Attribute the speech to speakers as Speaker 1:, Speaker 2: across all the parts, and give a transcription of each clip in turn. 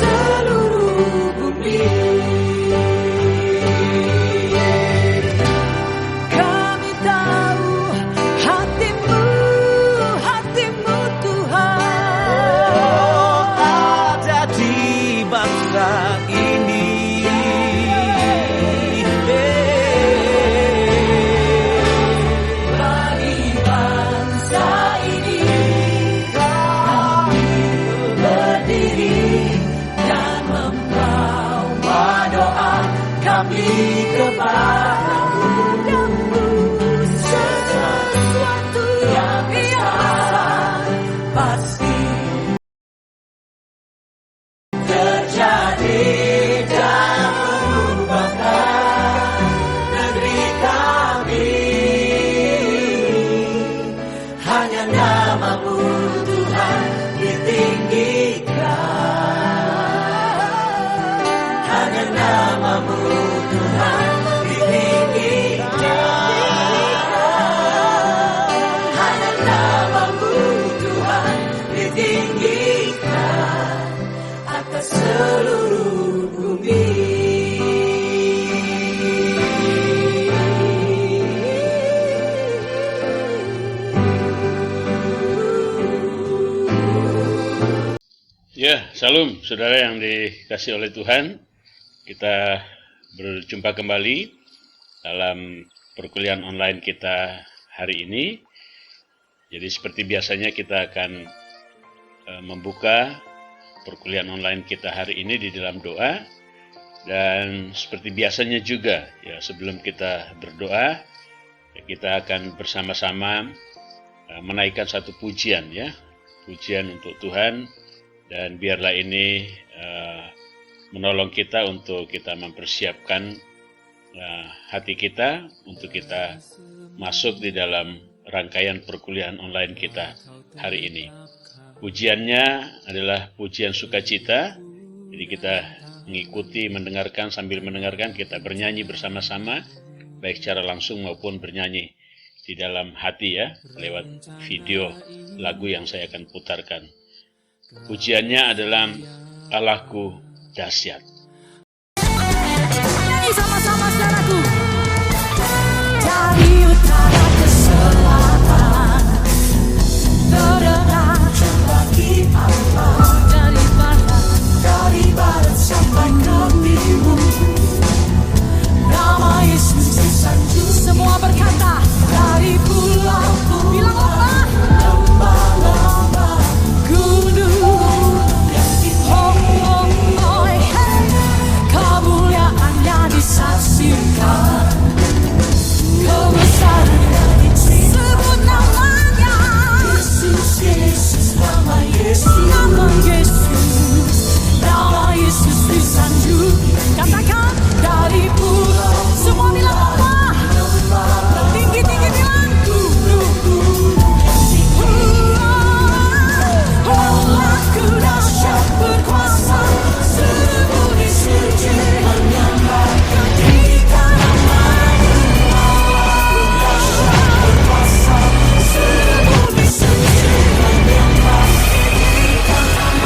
Speaker 1: seluruh bumi. Kami tahu hatimu, hatimu Tuhan,
Speaker 2: ada di bangsa ini.
Speaker 1: bagi bangsa ini. Kami berdiri dan membawa doa kami kepadamu. Sesuatu yang besar pasti terjadi dan mengubahkan negeri kami. Hanya namamu Tuhan ditinggikan. Hanya namamu Tuhan ditinggikan. Hanya namamu Tuhan ditinggikan atas seluruh bumi.
Speaker 3: Ya, salam saudara yang dikasihi oleh Tuhan. Kita berjumpa kembali dalam perkuliahan online kita hari ini. Jadi seperti biasanya kita akan membuka perkuliahan online kita hari ini di dalam doa. Dan seperti biasanya juga, ya sebelum kita berdoa, ya, kita akan bersama-sama menaikkan satu pujian, ya, pujian untuk Tuhan. Dan biarlah ini menolong kita untuk kita mempersiapkan hati kita untuk kita masuk di dalam rangkaian perkuliahan online kita hari ini. Pujiannya adalah pujian sukacita. Jadi kita mengikuti, mendengarkan, sambil mendengarkan kita bernyanyi bersama-sama, baik secara langsung maupun bernyanyi di dalam hati, ya, lewat video lagu yang saya akan putarkan. Pujiannya adalah Allahku dahsyat.
Speaker 1: Nyanyi sama-sama saudaraku. Dari utara ke selatan, terdengar bagi Allah. Dari barat sampai ke timur, nama Yesus disanjung. Semua berkata, dari pulau-pulau, bilang lembah-lembah, gunung, kemuliaannya disaksikan, kebesarannya disebut namanya. Yesus, Yesus, nama Yesus, nama Yesus, nama Yesus disanjung. Katakan dari pulau, semua bilang lembah, tinggi-tinggi bilang gunung. Allahku dahsyat berkuasa, sembunyi suci menyembah ketinggikan namanya. Allahku dahsyat berkuasa, sembunyi suci menyembah ketinggikan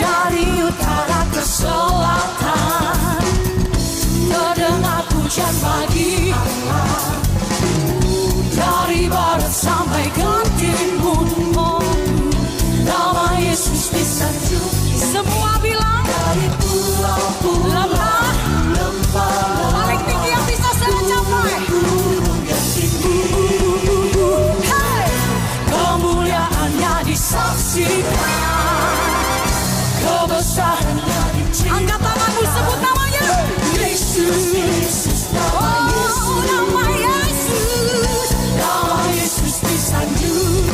Speaker 1: dari utara ke selatan, terdengar pujian bagi Allah. Dari barat sampai ke timur, nama Yesus disanjung. Semua bilang dari pulau-pulau, lembah, paling tinggi yang bisa saya capai, gunung yang tinggi. Hey, kemuliaannya disaksikan, kebesarannya dicintai. Angkat tanganmu, sebut namanya Yesus. Nama Yesus, nama Yesus, nama Yesus disanjung.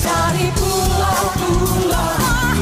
Speaker 1: Dari pulau-pulau,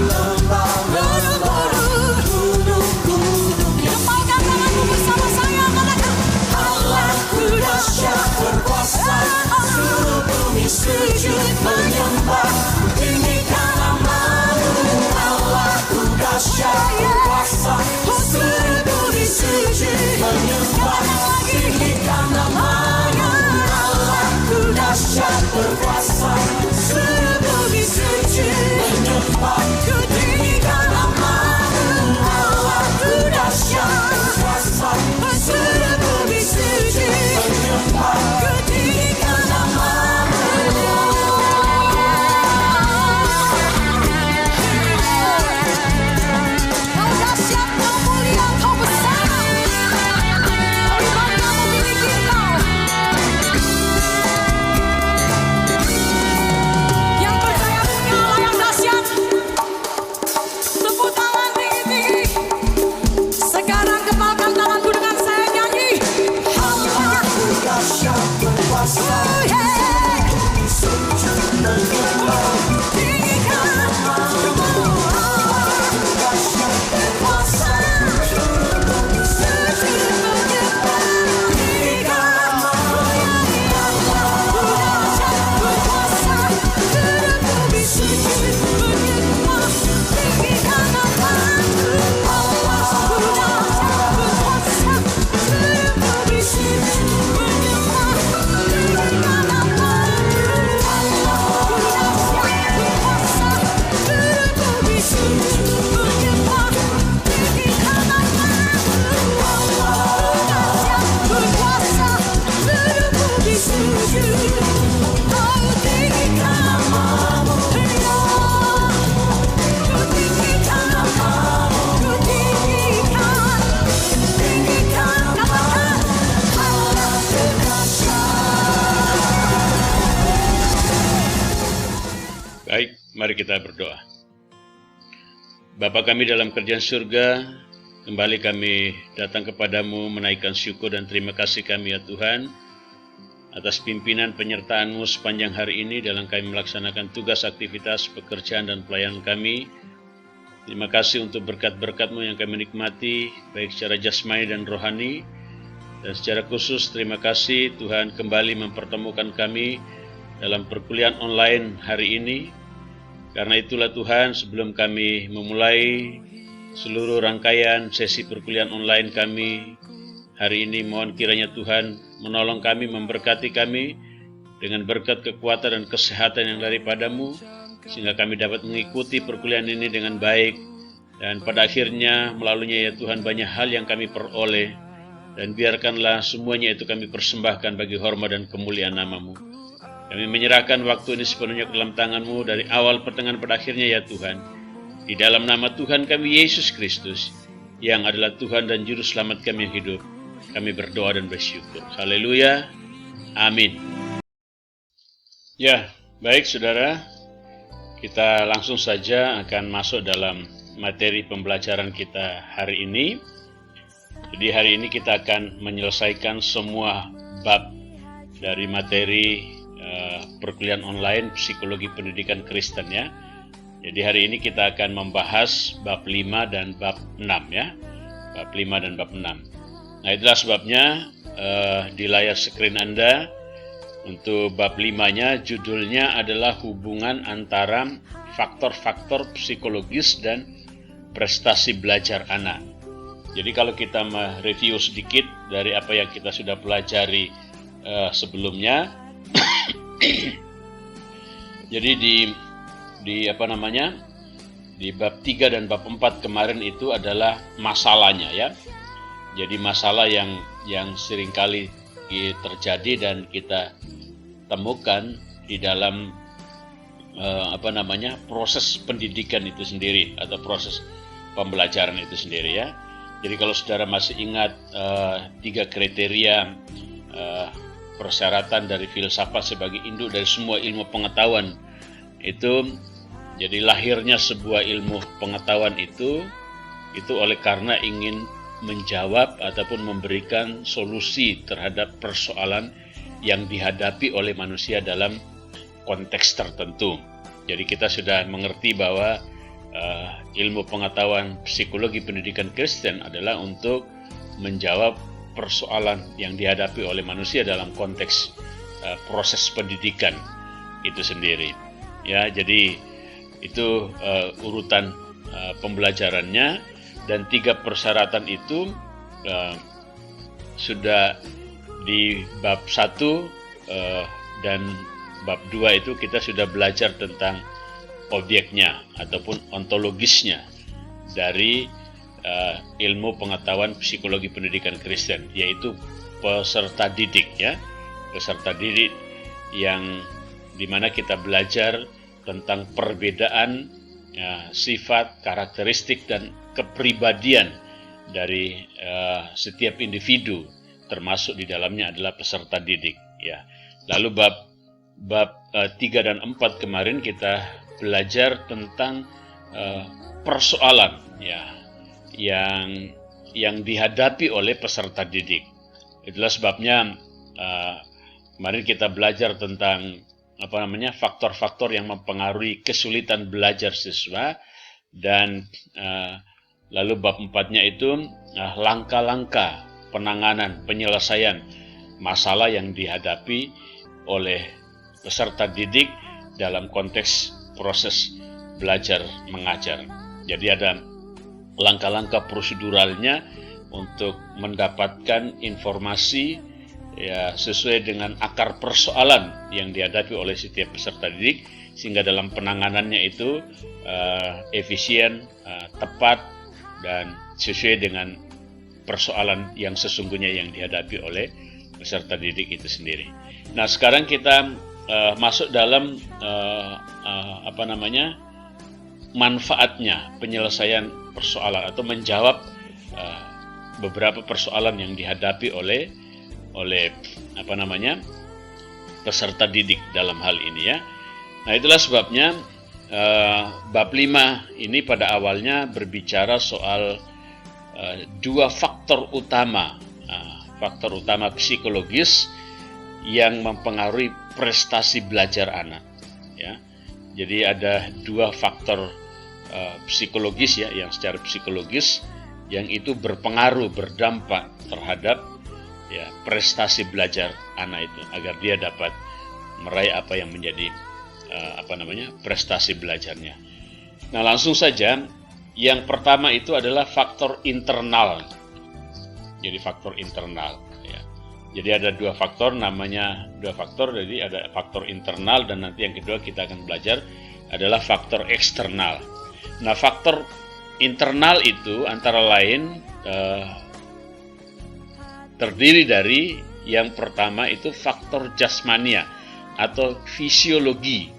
Speaker 3: Mari kita berdoa. Bapa kami dalam kerjaan surga, kembali kami datang kepadamu menaikkan syukur dan terima kasih kami ya Tuhan, atas pimpinan penyertaan-Mu sepanjang hari ini dalam kami melaksanakan tugas, aktivitas, pekerjaan, dan pelayanan kami. Terima kasih untuk berkat-berkat-Mu yang kami nikmati, baik secara jasmani dan rohani. Dan secara khusus terima kasih Tuhan kembali mempertemukan kami dalam perkuliahan online hari ini. Karena itulah Tuhan, sebelum kami memulai seluruh rangkaian sesi perkuliahan online kami hari ini, mohon kiranya Tuhan menolong kami, memberkati kami dengan berkat kekuatan dan kesehatan yang daripada-Mu, sehingga kami dapat mengikuti perkuliahan ini dengan baik, dan pada akhirnya melaluinya ya Tuhan banyak hal yang kami peroleh, dan biarkanlah semuanya itu kami persembahkan bagi hormat dan kemuliaan nama-Mu. Kami menyerahkan waktu ini sepenuhnya ke dalam tangan-Mu dari awal pertengahan pada akhirnya ya Tuhan, di dalam nama Tuhan kami Yesus Kristus yang adalah Tuhan dan Juru Selamat kami yang hidup, kami berdoa dan bersyukur. Haleluya, amin. Ya, baik saudara, kita langsung saja akan masuk dalam materi pembelajaran kita hari ini. Jadi hari ini kita akan menyelesaikan semua bab dari materi perkuliahan online psikologi pendidikan Kristen ya. Jadi hari ini kita akan membahas bab 5 dan bab 6 ya. Bab 5 dan bab 6. Nah itulah sebabnya di layar screen Anda untuk bab 5-nya judulnya adalah hubungan antara faktor-faktor psikologis dan prestasi belajar anak. Jadi kalau kita mereview sedikit dari apa yang kita sudah pelajari sebelumnya, jadi di bab 3 dan bab 4 kemarin itu adalah masalahnya ya. Jadi masalah yang seringkali terjadi dan kita temukan di dalam proses pendidikan itu sendiri atau proses pembelajaran itu sendiri ya. Jadi kalau saudara masih ingat 3 kriteria persyaratan dari filsafat sebagai induk dari semua ilmu pengetahuan itu, jadi lahirnya sebuah ilmu pengetahuan itu oleh karena ingin menjawab ataupun memberikan solusi terhadap persoalan yang dihadapi oleh manusia dalam konteks tertentu. Jadi kita sudah mengerti bahwa ilmu pengetahuan psikologi pendidikan Kristen adalah untuk menjawab persoalan yang dihadapi oleh manusia dalam konteks proses pendidikan itu sendiri. Ya, jadi itu urutan pembelajarannya, dan 3 persyaratan itu sudah di bab 1 dan bab 2 itu kita sudah belajar tentang objeknya ataupun ontologisnya dari ilmu pengetahuan psikologi pendidikan Kristen, yaitu peserta didik ya, peserta didik yang dimana kita belajar tentang perbedaan sifat, karakteristik dan kepribadian dari setiap individu, termasuk di dalamnya adalah peserta didik ya. Lalu bab 3 dan 4 kemarin kita belajar tentang persoalan ya yang dihadapi oleh peserta didik. Itulah sebabnya kemarin kita belajar tentang faktor-faktor yang mempengaruhi kesulitan belajar siswa, dan lalu bab 4-nya itu langkah-langkah penanganan penyelesaian masalah yang dihadapi oleh peserta didik dalam konteks proses belajar mengajar. Jadi ada langkah-langkah proseduralnya untuk mendapatkan informasi ya sesuai dengan akar persoalan yang dihadapi oleh setiap peserta didik, sehingga dalam penanganannya itu efisien, tepat, dan sesuai dengan persoalan yang sesungguhnya yang dihadapi oleh peserta didik itu sendiri. Nah, sekarang kita masuk dalam manfaatnya penyelesaian persoalan atau menjawab beberapa persoalan yang dihadapi oleh peserta didik dalam hal ini ya. Nah, itulah sebabnya bab 5 ini pada awalnya berbicara soal dua faktor utama, faktor utama psikologis yang mempengaruhi prestasi belajar anak. Ya, jadi ada dua faktor psikologis ya, yang secara psikologis yang itu berpengaruh, berdampak terhadap ya prestasi belajar anak itu, agar dia dapat meraih apa yang menjadi prestasi belajarnya. Nah, langsung saja, yang pertama itu adalah faktor internal. Jadi faktor internal. Ya. Jadi ada dua faktor, jadi ada faktor internal, dan nanti yang kedua kita akan belajar adalah faktor eksternal. Nah, faktor internal itu antara lain terdiri dari yang pertama itu faktor jasmania atau fisiologi.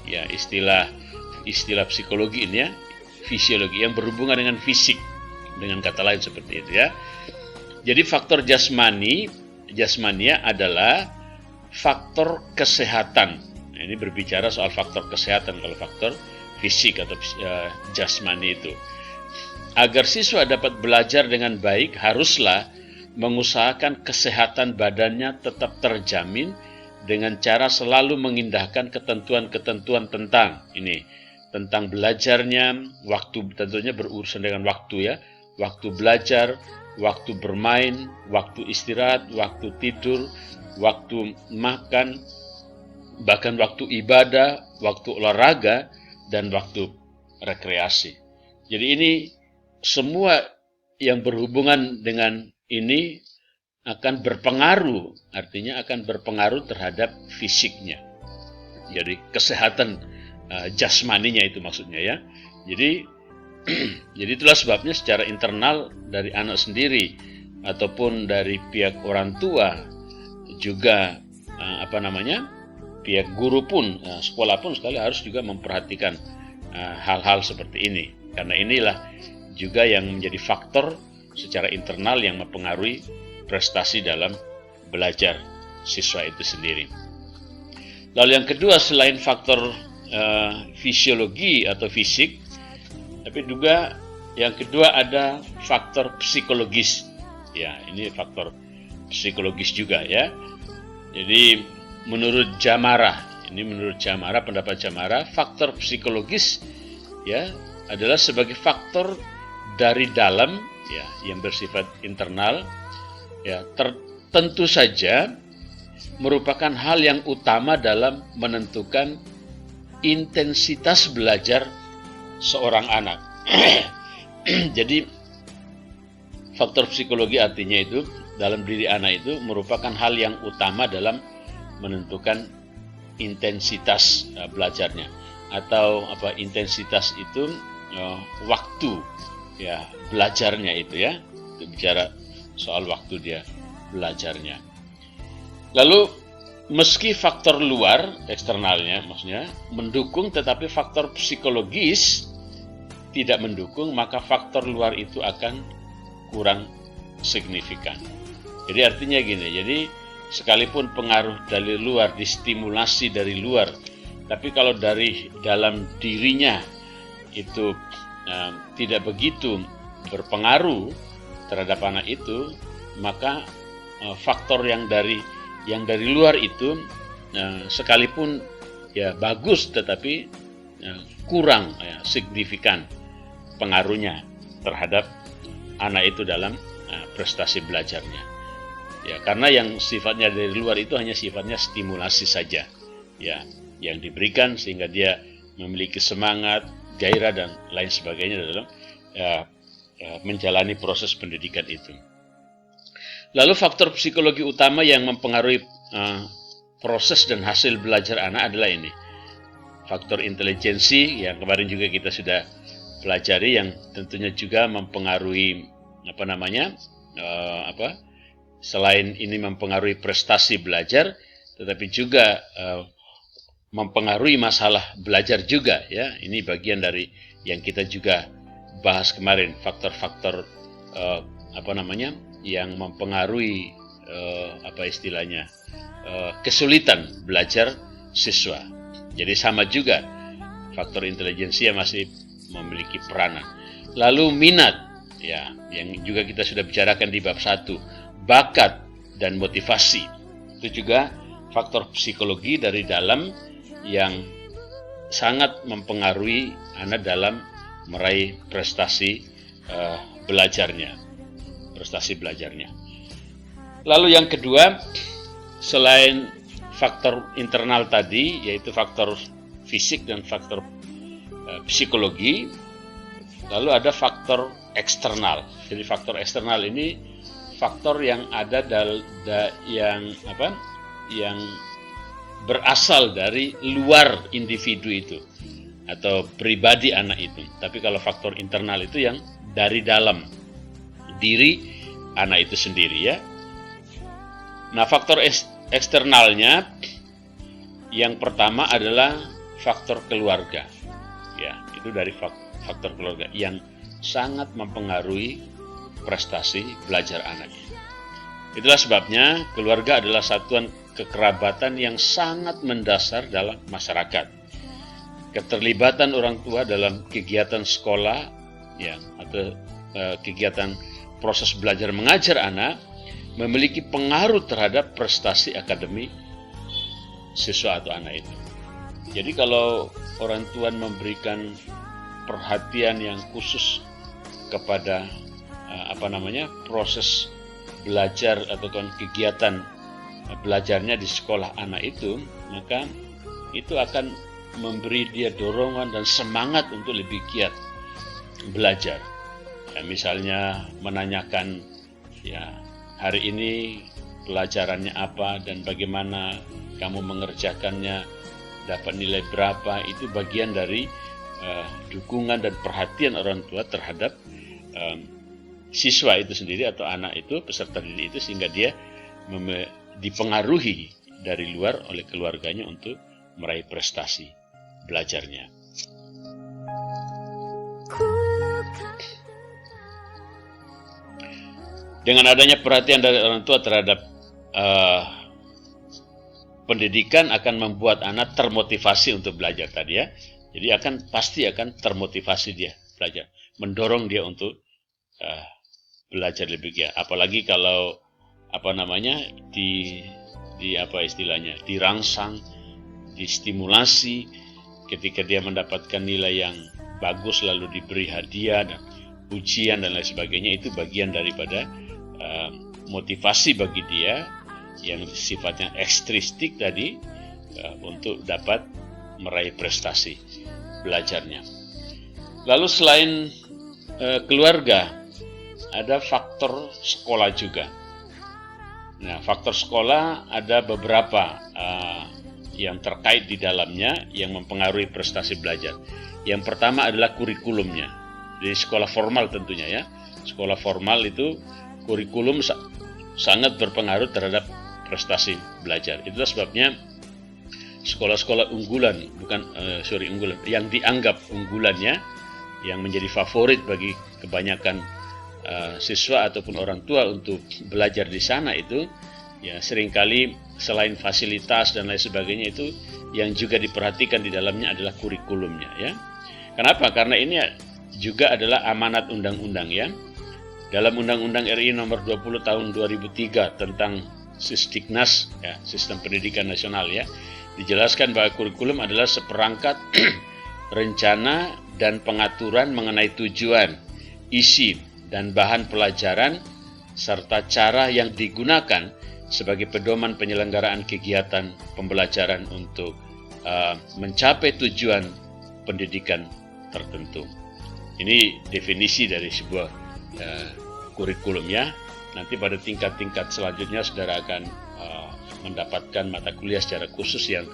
Speaker 3: Ya, istilah psikologi ini ya, fisiologi yang berhubungan dengan fisik, dengan kata lain seperti itu ya. Jadi faktor jasmania adalah faktor kesehatan. Nah, ini berbicara soal faktor kesehatan. Kalau faktor fisik atau jasmani itu, agar siswa dapat belajar dengan baik, haruslah mengusahakan kesehatan badannya tetap terjamin dengan cara selalu mengindahkan ketentuan-ketentuan tentang belajarnya, waktu, tentunya berurusan dengan waktu ya, waktu belajar, waktu bermain, waktu istirahat, waktu tidur, waktu makan, bahkan waktu ibadah, waktu olahraga, dan waktu rekreasi. Jadi ini semua yang berhubungan dengan ini akan berpengaruh, artinya akan berpengaruh terhadap fisiknya. Jadi kesehatan jasmaninya itu maksudnya ya. Jadi itulah sebabnya secara internal dari anak sendiri ataupun dari pihak orang tua, juga pihak guru pun, sekolah pun sekali harus juga memperhatikan hal-hal seperti ini. Karena inilah juga yang menjadi faktor secara internal yang mempengaruhi prestasi dalam belajar siswa itu sendiri. Lalu yang kedua, selain faktor fisiologi atau fisik, tapi juga yang kedua ada faktor psikologis. Ya, ini faktor psikologis juga ya. Jadi menurut Jamara, pendapat Jamara, faktor psikologis ya adalah sebagai faktor dari dalam ya yang bersifat internal ya, tentu saja merupakan hal yang utama dalam menentukan intensitas belajar seorang anak. Jadi faktor psikologi artinya itu dalam diri anak itu merupakan hal yang utama dalam menentukan intensitas belajarnya, atau intensitas itu waktu ya belajarnya itu ya. Itu bicara soal waktu dia belajarnya. Lalu meski faktor luar eksternalnya maksudnya mendukung, tetapi faktor psikologis tidak mendukung, maka faktor luar itu akan kurang signifikan. Jadi artinya gini, jadi sekalipun pengaruh dari luar, distimulasi dari luar, tapi kalau dari dalam dirinya itu tidak begitu berpengaruh terhadap anak itu, maka faktor yang dari luar itu sekalipun ya bagus, tetapi kurang signifikan pengaruhnya terhadap anak itu dalam prestasi belajarnya. Ya, karena yang sifatnya dari luar itu hanya sifatnya stimulasi saja, ya, yang diberikan sehingga dia memiliki semangat, gairah dan lain sebagainya dalam menjalani proses pendidikan itu. Lalu faktor psikologi utama yang mempengaruhi proses dan hasil belajar anak adalah ini, faktor intelijensi yang kemarin juga kita sudah pelajari, yang tentunya juga mempengaruhi selain ini mempengaruhi prestasi belajar, tetapi juga mempengaruhi masalah belajar juga ya. Ini bagian dari yang kita juga bahas kemarin, faktor-faktor yang mempengaruhi kesulitan belajar siswa. Jadi sama juga faktor intelijensia masih memiliki peranan. Lalu minat, ya, yang juga kita sudah bicarakan di bab 1, bakat dan motivasi. Itu juga faktor psikologi dari dalam yang sangat mempengaruhi anak dalam meraih prestasi belajarnya. Lalu yang kedua, selain faktor internal tadi, yaitu faktor fisik dan faktor psikologi, lalu ada faktor eksternal. Jadi faktor eksternal ini faktor yang ada yang berasal dari luar individu itu atau pribadi anak itu. Tapi kalau faktor internal itu yang dari dalam diri anak itu sendiri, ya. Nah, faktor eksternalnya yang pertama adalah faktor keluarga. Ya, itu dari faktor keluarga yang sangat mempengaruhi prestasi belajar anaknya. Itulah sebabnya keluarga adalah satuan kekerabatan yang sangat mendasar dalam masyarakat. Keterlibatan orang tua dalam kegiatan sekolah, ya, atau kegiatan proses belajar mengajar anak memiliki pengaruh terhadap prestasi akademik siswa atau anak itu. Jadi kalau orang tua memberikan perhatian yang khusus kepada proses belajar atau kegiatan belajarnya di sekolah anak itu, maka itu akan memberi dia dorongan dan semangat untuk lebih giat belajar. Ya, misalnya menanyakan, ya, hari ini pelajarannya apa dan bagaimana kamu mengerjakannya, dapat nilai berapa, itu bagian dari dukungan dan perhatian orang tua terhadap siswa itu sendiri atau anak itu, peserta didik itu, sehingga dia dipengaruhi dari luar oleh keluarganya untuk meraih prestasi belajarnya. Dengan adanya perhatian dari orang tua terhadap pendidikan akan membuat anak termotivasi untuk belajar tadi, ya. Jadi pasti akan termotivasi dia belajar, mendorong dia untuk belajar lebih giat. Apalagi kalau dirangsang, distimulasi, ketika dia mendapatkan nilai yang bagus lalu diberi hadiah dan ujian dan lain sebagainya, itu bagian daripada motivasi bagi dia yang sifatnya ekstristik tadi untuk dapat meraih prestasi belajarnya. Lalu selain keluarga, ada faktor sekolah juga. Nah, faktor sekolah ada beberapa yang terkait di dalamnya yang mempengaruhi prestasi belajar. Yang pertama adalah kurikulumnya. Di sekolah formal tentunya, ya. Sekolah formal itu kurikulum sangat berpengaruh terhadap prestasi belajar. Itulah sebabnya sekolah-sekolah unggulan, yang dianggap unggulannya, yang menjadi favorit bagi kebanyakan siswa ataupun orang tua untuk belajar di sana itu, ya, seringkali selain fasilitas dan lain sebagainya, itu yang juga diperhatikan di dalamnya adalah kurikulumnya, ya. Kenapa? Karena ini juga adalah amanat undang-undang, ya. Dalam Undang-Undang RI nomor 20 tahun 2003 tentang Sisdiknas, ya, Sistem Pendidikan Nasional, ya, dijelaskan bahwa kurikulum adalah seperangkat rencana dan pengaturan mengenai tujuan, isi, dan bahan pelajaran serta cara yang digunakan sebagai pedoman penyelenggaraan kegiatan pembelajaran untuk mencapai tujuan pendidikan tertentu. Ini definisi dari sebuah kurikulum, ya. Nanti pada tingkat-tingkat selanjutnya saudara akan mendapatkan mata kuliah secara khusus yang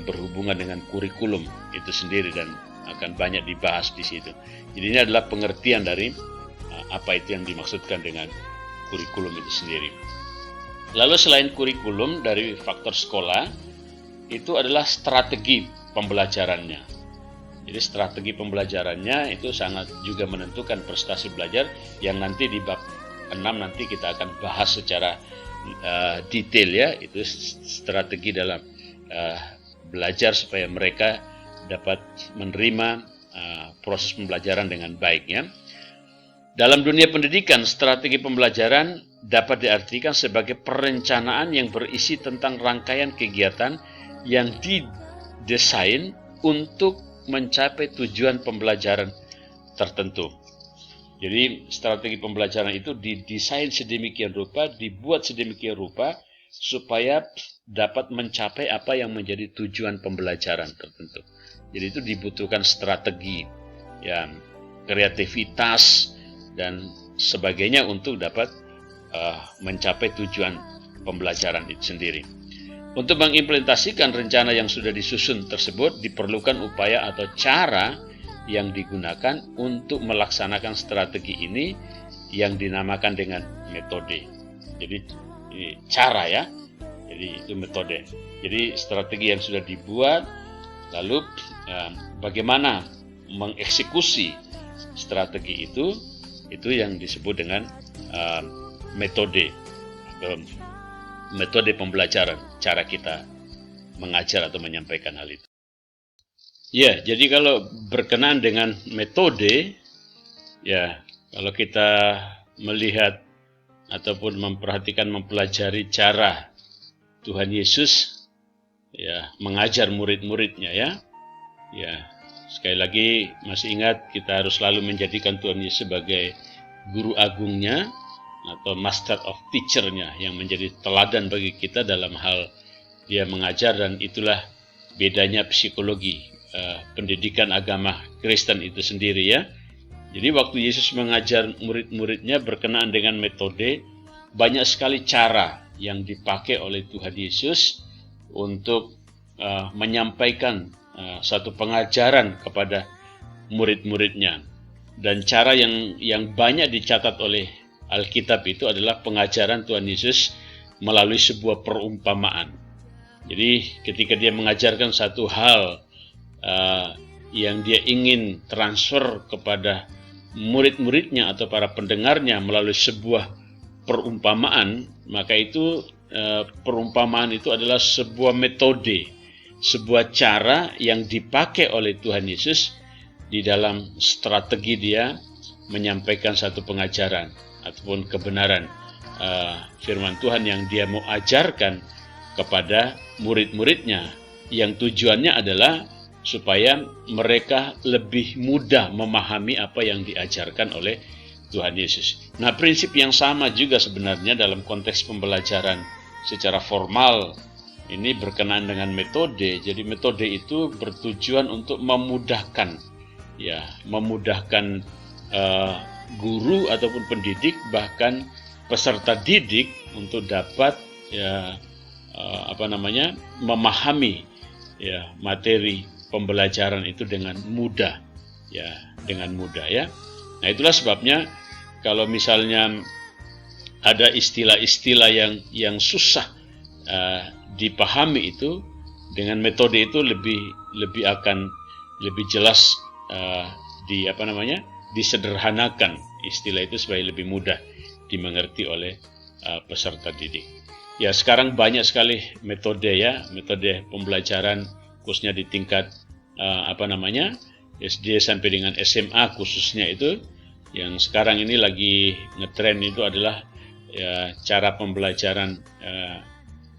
Speaker 3: berhubungan dengan kurikulum itu sendiri dan akan banyak dibahas di situ. Jadi ini adalah pengertian dari apa itu yang dimaksudkan dengan kurikulum itu sendiri. Lalu selain kurikulum, dari faktor sekolah itu adalah strategi pembelajarannya. Jadi strategi pembelajarannya itu sangat juga menentukan prestasi belajar, yang nanti di bab 6 nanti kita akan bahas secara detail, ya. Itu strategi dalam belajar supaya mereka dapat menerima proses pembelajaran dengan baik ya. Dalam dunia pendidikan, strategi pembelajaran dapat diartikan sebagai perencanaan yang berisi tentang rangkaian kegiatan yang didesain untuk mencapai tujuan pembelajaran tertentu. Jadi strategi pembelajaran itu didesain sedemikian rupa, dibuat sedemikian rupa supaya dapat mencapai apa yang menjadi tujuan pembelajaran tertentu. Jadi itu dibutuhkan strategi, ya, kreativitas dan sebagainya untuk dapat mencapai tujuan pembelajaran itu sendiri. Untuk mengimplementasikan rencana yang sudah disusun tersebut diperlukan upaya atau cara yang digunakan untuk melaksanakan strategi ini yang dinamakan dengan metode. Jadi cara ya, jadi itu metode. Jadi strategi yang sudah dibuat, lalu bagaimana mengeksekusi strategi itu yang disebut dengan metode atau metode pembelajaran, cara kita mengajar atau menyampaikan hal itu. Ya, jadi kalau berkenaan dengan metode, ya kalau kita melihat ataupun memperhatikan, mempelajari cara Tuhan Yesus ya mengajar murid-muridnya ya sekali lagi masih ingat, kita harus selalu menjadikan Tuhan Yesus sebagai guru agungnya atau master of teacher-nya yang menjadi teladan bagi kita dalam hal dia mengajar, dan itulah bedanya psikologi pendidikan agama Kristen itu sendiri ya. Jadi waktu Yesus mengajar murid-muridnya berkenaan dengan metode, banyak sekali cara yang dipakai oleh Tuhan Yesus untuk menyampaikan satu pengajaran kepada murid-muridnya. Dan cara yang banyak dicatat oleh Alkitab itu adalah pengajaran Tuhan Yesus melalui sebuah perumpamaan. Jadi ketika dia mengajarkan satu hal yang dia ingin transfer kepada murid-muridnya atau para pendengarnya melalui sebuah perumpamaan, maka itu perumpamaan itu adalah sebuah metode, sebuah cara yang dipakai oleh Tuhan Yesus di dalam strategi dia menyampaikan satu pengajaran ataupun kebenaran firman Tuhan yang dia mau ajarkan kepada murid-muridnya, yang tujuannya adalah supaya mereka lebih mudah memahami apa yang diajarkan oleh Tuhan Yesus. Nah, prinsip yang sama juga sebenarnya dalam konteks pembelajaran secara formal ini berkenaan dengan metode. Jadi metode itu bertujuan untuk memudahkan guru ataupun pendidik, bahkan peserta didik untuk dapat memahami materi pembelajaran itu dengan mudah ya. Nah, itulah sebabnya kalau misalnya ada istilah-istilah yang susah dipahami, itu dengan metode itu lebih jelas disederhanakan istilah itu supaya lebih mudah dimengerti oleh peserta didik. Ya, sekarang banyak sekali metode pembelajaran khususnya di tingkat SD sampai dengan SMA khususnya itu. Yang sekarang ini lagi ngetren itu adalah cara pembelajaran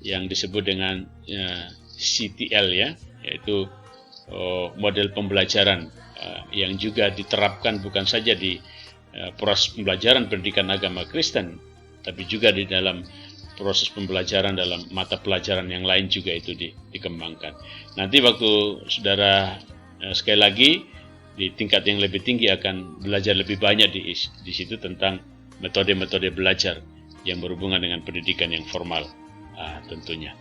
Speaker 3: yang disebut dengan CTL yaitu model pembelajaran yang juga diterapkan bukan saja di proses pembelajaran pendidikan agama Kristen, tapi juga di dalam proses pembelajaran dalam mata pelajaran yang lain juga itu dikembangkan. Nanti waktu saudara sekali lagi di tingkat yang lebih tinggi akan belajar lebih banyak di situ tentang metode-metode belajar yang berhubungan dengan pendidikan yang formal tentunya.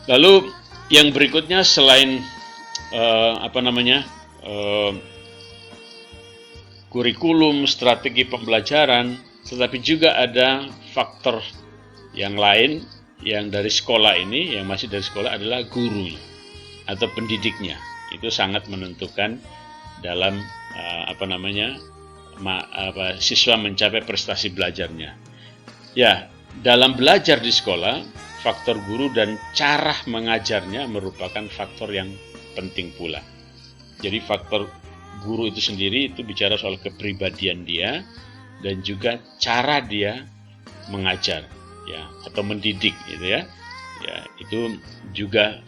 Speaker 3: Lalu yang berikutnya selain kurikulum, strategi pembelajaran, tetapi juga ada faktor yang lain yang dari sekolah ini, yang masih dari sekolah adalah guru atau pendidiknya. Itu sangat menentukan dalam siswa mencapai prestasi belajarnya. Ya, dalam belajar di sekolah, faktor guru dan cara mengajarnya merupakan faktor yang penting pula. Jadi faktor guru itu sendiri itu bicara soal kepribadian dia dan juga cara dia mengajar, ya, atau mendidik, gitu ya. Ya, itu juga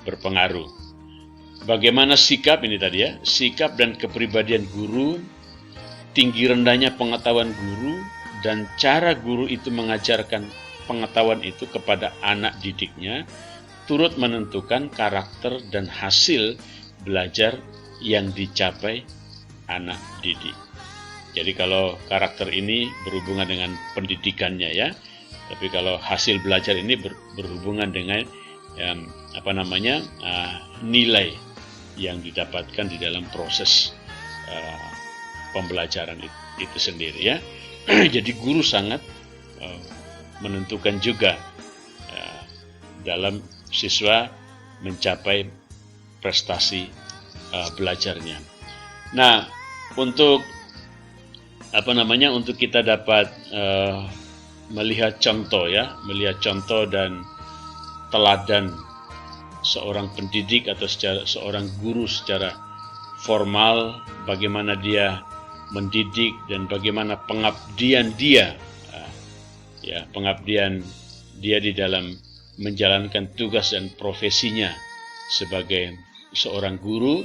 Speaker 3: berpengaruh. Bagaimana sikap ini tadi ya, sikap dan kepribadian guru, tinggi rendahnya pengetahuan guru, dan cara guru itu mengajarkan pengetahuan itu kepada anak didiknya, turut menentukan karakter dan hasil belajar yang dicapai anak didik. Jadi kalau karakter ini berhubungan dengan pendidikannya ya, tapi kalau hasil belajar ini berhubungan dengan nilai yang didapatkan di dalam proses pembelajaran itu sendiri ya. Jadi guru sangat menentukan juga dalam siswa mencapai prestasi belajarnya. Nah, untuk untuk kita dapat melihat contoh ya, melihat contoh dan teladan seorang pendidik atau seorang guru secara formal, bagaimana dia mendidik dan bagaimana pengabdian dia di dalam menjalankan tugas dan profesinya sebagai seorang guru.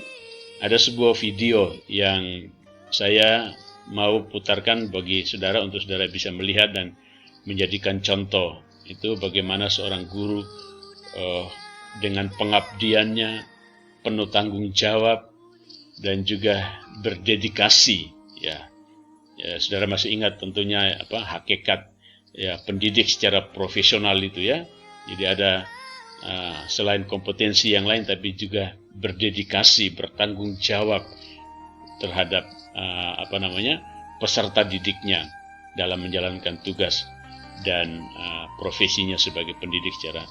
Speaker 3: Ada sebuah video yang saya mau putarkan bagi saudara untuk saudara bisa melihat dan menjadikan contoh itu bagaimana seorang guru dengan pengabdiannya penuh tanggung jawab dan juga berdedikasi ya. Saudara masih ingat tentunya hakikat ya pendidik secara profesional itu ya. Jadi ada selain kompetensi yang lain tapi juga berdedikasi, bertanggung jawab terhadap peserta didiknya dalam menjalankan tugas dan profesinya sebagai pendidik secara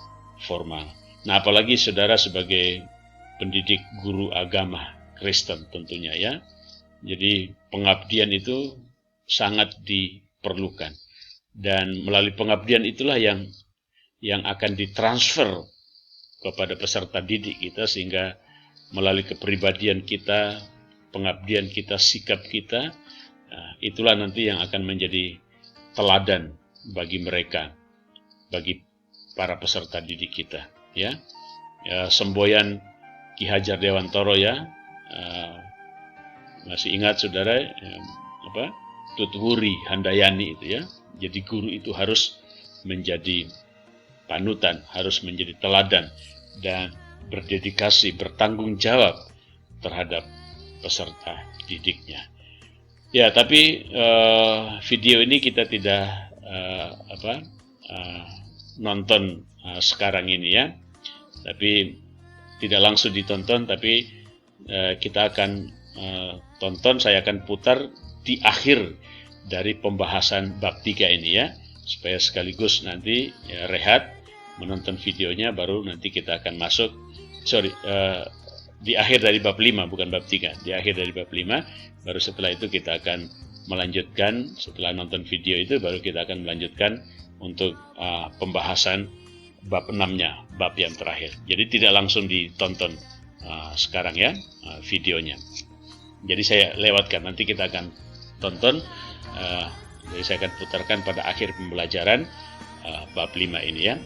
Speaker 3: formal. Nah, apalagi saudara sebagai pendidik guru agama Kristen tentunya ya. Jadi pengabdian itu sangat diperlukan dan melalui pengabdian itulah yang akan ditransfer kepada peserta didik kita sehingga melalui kepribadian kita, pengabdian kita, sikap kita, itulah nanti yang akan menjadi teladan bagi mereka, bagi para peserta didik kita. Ya, semboyan Ki Hajar Dewantoro ya, masih ingat saudara Tutwuri Handayani itu ya. Jadi guru itu harus menjadi panutan, harus menjadi teladan dan berdedikasi, bertanggung jawab terhadap peserta didiknya. Ya, tapi video ini kita tidak nonton sekarang ini ya, tapi tidak langsung ditonton, tapi kita akan tonton, saya akan putar di akhir dari pembahasan bab 3 ini ya, supaya sekaligus nanti ya, rehat menonton videonya, baru nanti kita akan masuk, di akhir dari bab 5, bukan bab 3, di akhir dari bab 5, baru setelah itu kita akan melanjutkan, setelah nonton video itu, baru kita akan melanjutkan untuk pembahasan bab 6-nya, bab yang terakhir. Jadi tidak langsung ditonton sekarang ya, videonya. Jadi saya lewatkan, nanti kita akan tonton, jadi saya akan putarkan pada akhir pembelajaran bab 5 ini ya.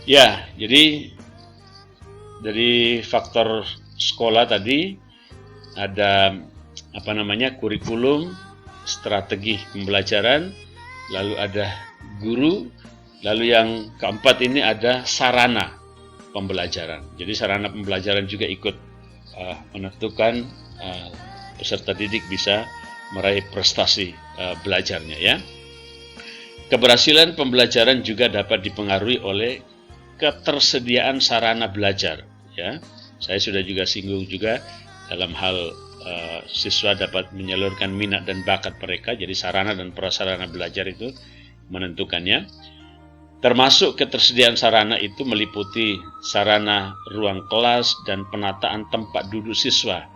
Speaker 3: Ya, jadi dari faktor sekolah tadi ada kurikulum, strategi pembelajaran, lalu ada guru, lalu yang keempat ini ada sarana pembelajaran. Jadi sarana pembelajaran juga ikut menentukan peserta didik bisa meraih prestasi belajarnya ya. Keberhasilan pembelajaran juga dapat dipengaruhi oleh ketersediaan sarana belajar ya. Saya sudah juga singgung juga dalam hal siswa dapat menyalurkan minat dan bakat mereka. Jadi sarana dan prasarana belajar itu menentukannya. Termasuk ketersediaan sarana itu meliputi sarana ruang kelas dan penataan tempat duduk siswa,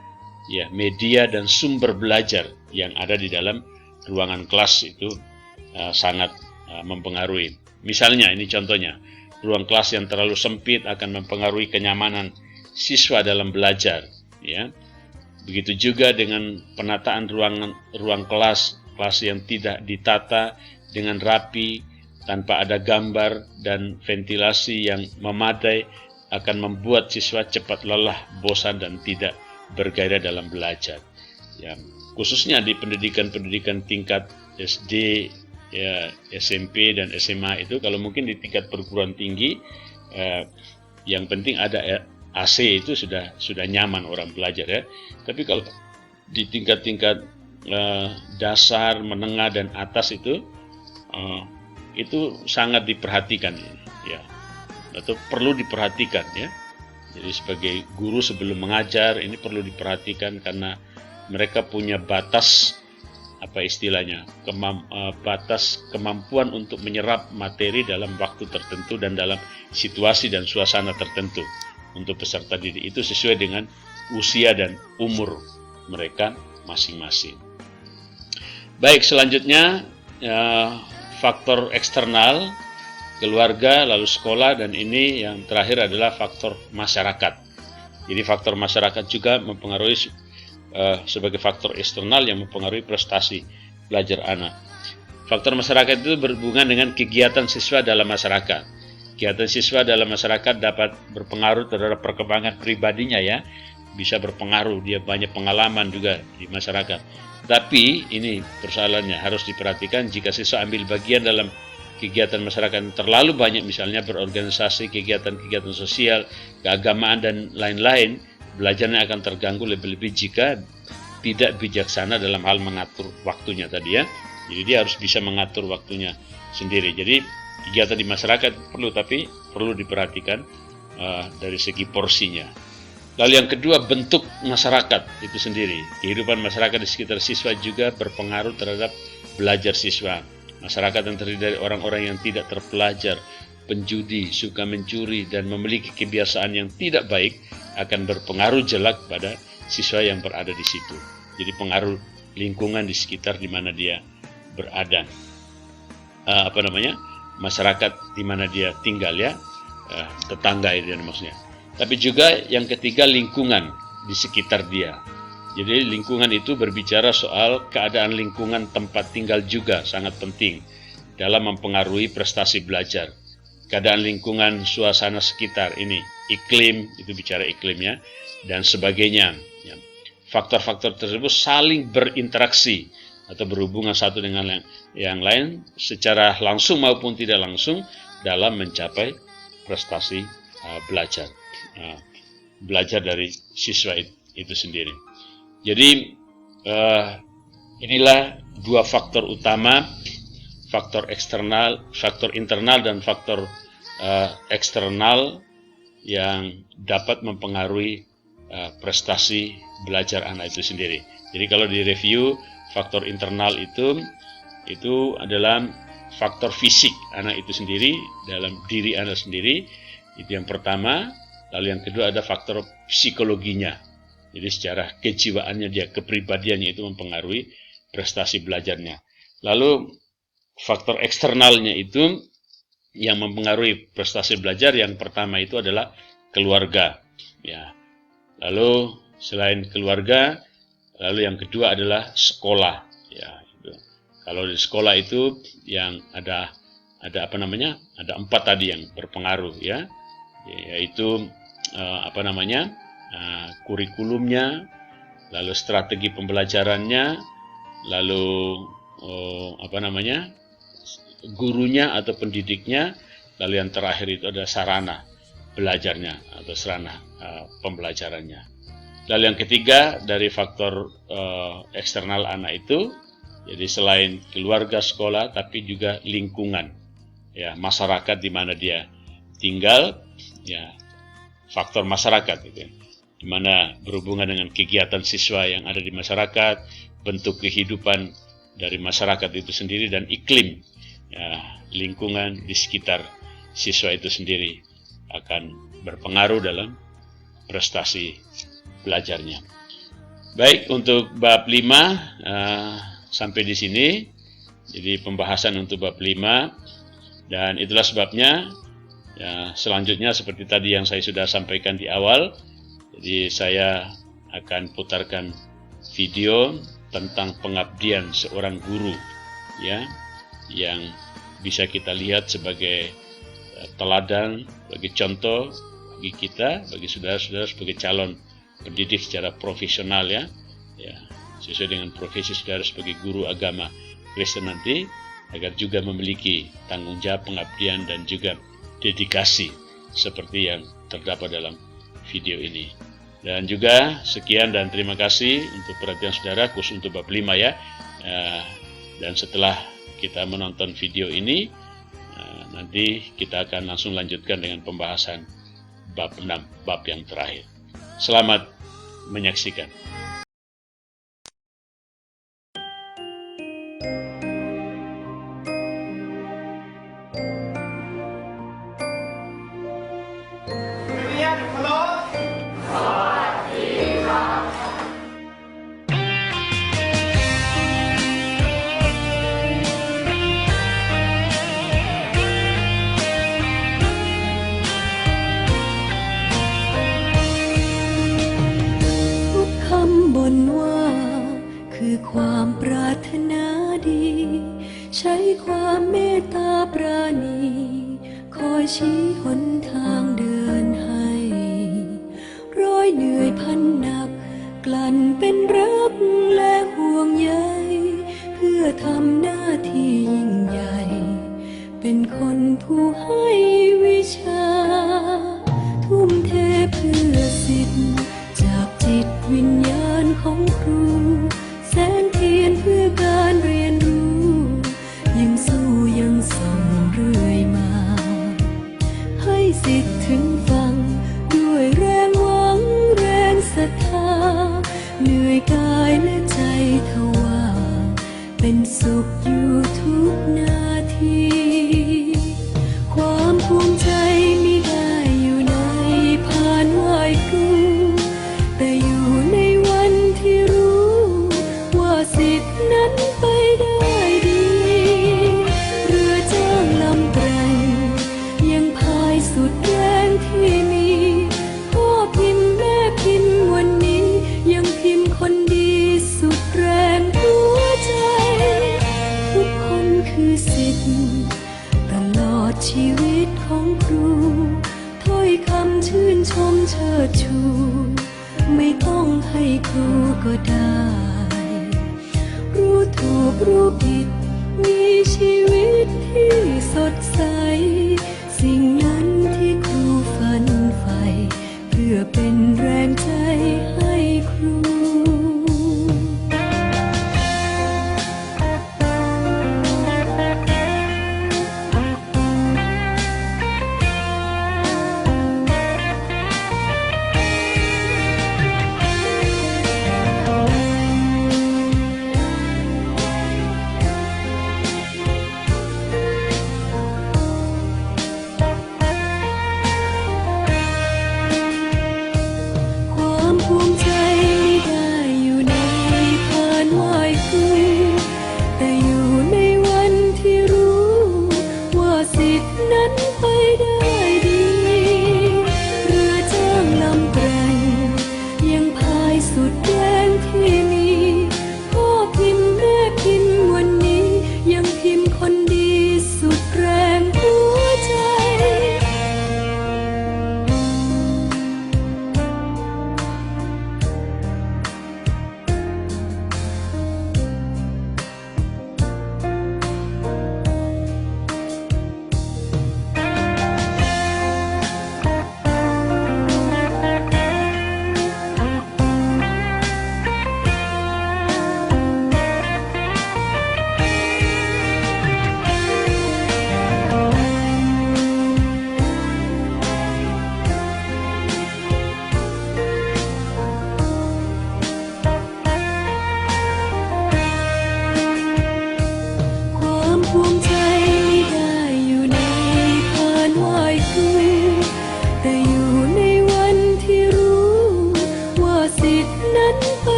Speaker 3: ya, media dan sumber belajar yang ada di dalam ruangan kelas itu sangat mempengaruhi. Misalnya ini contohnya, ruang kelas yang terlalu sempit akan mempengaruhi kenyamanan siswa dalam belajar, ya. Begitu juga dengan penataan ruang kelas yang tidak ditata dengan rapi, tanpa ada gambar dan ventilasi yang memadai akan membuat siswa cepat lelah, bosan, dan tidak bergairah dalam belajar. Ya, khususnya di pendidikan tingkat SD, ya, SMP dan SMA itu, kalau mungkin di tingkat perguruan tinggi, yang penting ada AC itu sudah nyaman orang belajar, ya. Tapi kalau di tingkat-tingkat dasar, menengah, dan atas itu sangat diperhatikan, ya, atau perlu diperhatikan, ya. Jadi sebagai guru sebelum mengajar ini perlu diperhatikan, karena mereka punya batas, apa istilahnya, batas kemampuan untuk menyerap materi dalam waktu tertentu dan dalam situasi dan suasana tertentu untuk peserta didik itu sesuai dengan usia dan umur mereka masing-masing. Baik, selanjutnya faktor eksternal, keluarga, lalu sekolah, dan ini yang terakhir adalah faktor masyarakat. Jadi faktor masyarakat juga mempengaruhi sebagai faktor eksternal yang mempengaruhi prestasi belajar anak. Faktor masyarakat itu berhubungan dengan kegiatan siswa dalam masyarakat. Kegiatan siswa dalam masyarakat dapat berpengaruh terhadap perkembangan pribadinya, ya. Bisa berpengaruh, dia banyak pengalaman juga di masyarakat. Tapi ini persoalannya harus diperhatikan, jika siswa ambil bagian dalam kegiatan masyarakat terlalu banyak, misalnya berorganisasi, kegiatan-kegiatan sosial, keagamaan, dan lain-lain, belajarnya akan terganggu, lebih-lebih jika tidak bijaksana dalam hal mengatur waktunya tadi, ya. Jadi dia harus bisa mengatur waktunya sendiri. Jadi kegiatan di masyarakat perlu, tapi perlu diperhatikan dari segi porsinya. Lalu yang kedua, bentuk masyarakat itu sendiri. Kehidupan masyarakat di sekitar siswa juga berpengaruh terhadap belajar siswa. Masyarakat yang terdiri dari orang-orang yang tidak terpelajar, penjudi, suka mencuri, dan memiliki kebiasaan yang tidak baik akan berpengaruh jelek pada siswa yang berada di situ. Jadi pengaruh lingkungan di sekitar di mana dia berada. Masyarakat di mana dia tinggal, ya, tetangga itu maksudnya. Tapi juga yang ketiga, lingkungan di sekitar dia. Jadi lingkungan itu berbicara soal keadaan lingkungan tempat tinggal juga sangat penting dalam mempengaruhi prestasi belajar. Keadaan lingkungan, suasana sekitar ini, iklim, itu bicara iklimnya, dan sebagainya. Faktor-faktor tersebut saling berinteraksi atau berhubungan satu dengan yang lain secara langsung maupun tidak langsung dalam mencapai prestasi belajar dari siswa itu sendiri. Jadi inilah dua faktor utama, faktor eksternal, faktor internal, dan faktor eksternal yang dapat mempengaruhi prestasi belajar anak itu sendiri. Jadi kalau di review, faktor internal itu adalah faktor fisik anak itu sendiri, dalam diri anak sendiri, itu yang pertama. Lalu yang kedua ada faktor psikologinya. Jadi secara kejiwaannya dia, kepribadiannya itu mempengaruhi prestasi belajarnya. Lalu faktor eksternalnya itu yang mempengaruhi prestasi belajar, yang pertama itu adalah keluarga, ya. Lalu selain keluarga, lalu yang kedua adalah sekolah, ya. Kalau di sekolah itu yang ada ada 4 tadi yang berpengaruh, ya, yaitu kurikulumnya, lalu strategi pembelajarannya, lalu gurunya atau pendidiknya, lalu yang terakhir itu ada sarana belajarnya atau sarana pembelajarannya. Lalu yang ketiga dari faktor eksternal anak itu, jadi selain keluarga, sekolah, tapi juga lingkungan, ya, masyarakat di mana dia tinggal, ya, faktor masyarakat itu, di mana berhubungan dengan kegiatan siswa yang ada di masyarakat, bentuk kehidupan dari masyarakat itu sendiri, dan iklim, ya, lingkungan di sekitar siswa itu sendiri akan berpengaruh dalam prestasi belajarnya. Baik, untuk bab 5 sampai di sini. Jadi pembahasan untuk bab 5, dan itulah sebabnya, ya, selanjutnya seperti tadi yang saya sudah sampaikan di awal, Jadi saya akan putarkan video tentang pengabdian seorang guru, ya, yang bisa kita lihat sebagai teladan, bagi contoh bagi kita, bagi saudara-saudara sebagai calon pendidik secara profesional, ya, sesuai dengan profesi saudara sebagai guru agama Kristen nanti, agar juga memiliki tanggung jawab pengabdian dan juga dedikasi seperti yang terdapat dalam video ini. Dan juga sekian dan terima kasih untuk perhatian saudara, khusus untuk bab 5 ya. Dan setelah kita menonton video ini, nanti kita akan langsung lanjutkan dengan pembahasan bab 6, bab yang terakhir. Selamat menyaksikan.
Speaker 1: ความปรารถนาดีใช้ความเมตตาปราณีคอยชี้หนทางเดินให้ร้อยเหนื่อยพันหนักกลั่นเป็นรักและห่วงใยเพื่อทำหน้าที่ยิ่งใหญ่เป็นคนผู้ให้วิชาทุ่มเทเพื่อสิทธิ์จากจิตวิญญาณของครูแสงเทียนเพื่อการเรียนรู้ยังสู้ยังส่องเรื่อยมาให้สิทธิ์ถึงฟังด้วยแรงหวังแรงศรัทธาเหนื่อยกายและใจทว่าเป็นสุขอยู่ทุกนาทีความภูมิใจมิได้อยู่ในพานไหว้ครูแต่อยู่ในวันที่รู้ว่าสิทธินั้นไปได้ดีเรือจ้างลำแตรงยังพายสุดแรงที่มีพ่อพิมพ์แม่พิมพ์วันนี้ยังพิมพ์คนดีสุดแรงหัวใจทุกคนคือสิทธิ์ตลอดชีวิตของครูถ้อยคำชื่นชมเชิดชูไม่ต้องให้ครูก็ได้รู้ถูกรู้ผิดมีชีวิตที่สดใสสิ่งนั้นที่ครูฝันใฝ่เพื่อเป็นแรงใจให้ครูภูมิใจไม่ได้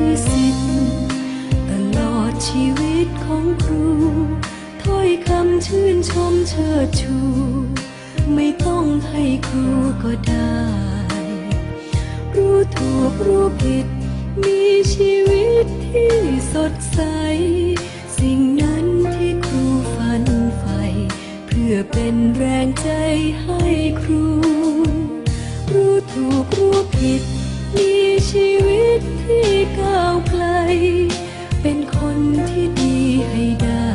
Speaker 1: คือสิทธิ์ตลอดชีวิตของครูถ้อยคำชื่นชมเชิดชู ไม่ต้องให้ครูก็ได้ รู้ถูกรู้ผิดมีชีวิตที่สดใส สิ่งนั้นที่ครูฝันใฝ่เพื่อเป็นแรงใจให้ครู รู้ถูกรู้ผิดมีชีวิตที่ก้าวไกล เป็นคนที่ดีให้ได้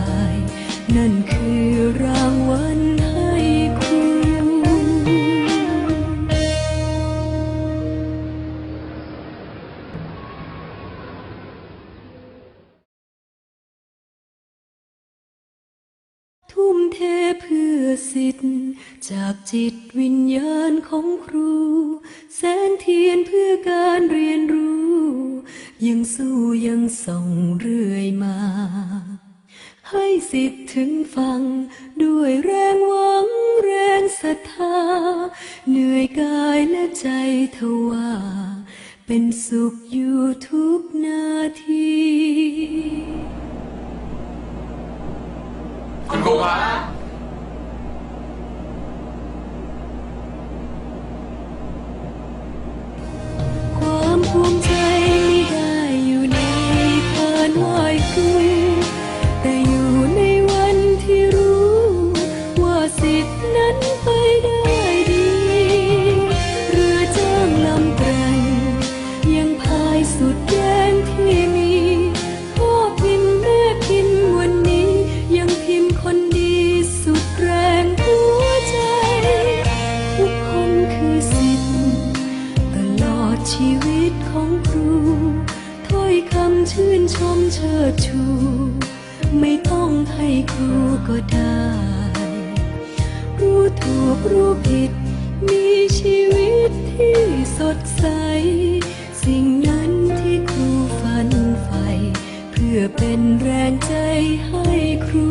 Speaker 1: นั่นคือรางวัลให้ครู ทุ่มเทเพื่อสิทธิ์จากจิตวิญญาณของครู แสงเทียนเพื่อการเรียนรู้ ยังสู้ยังส่องเรื่อยมา ให้สิทธิ์ถึงฟังด้วยแรงหวังแรงศรัทธา เหนื่อยกายและใจทว่า เป็นสุขอยู่ทุกนาที
Speaker 4: คุณครูครับ
Speaker 1: ความภูมิใจไม่ได้อยู่ในพานไหว้ครู แต่อยู่ในวันที่รู้ว่าสิทธินั้นไปได้ดี เรือจ้างลำแกร่งยังพายสุดแรงที่มีพ่อพิมพ์แม่พิมพ์วันนี้ยังพิมพ์คนดีสุดแรงหัวใจ ทุกคนคือสิทธิ์ตลอดชีวิตของครูถ้อยคำชื่นชมเชิดชู ไม่ต้องให้ครูก็ได้ รู้ถูกรู้ผิดมีชีวิตที่สดใส สิ่งนั้นที่ครูฝันใฝ่เพื่อเป็นแรงใจให้ครู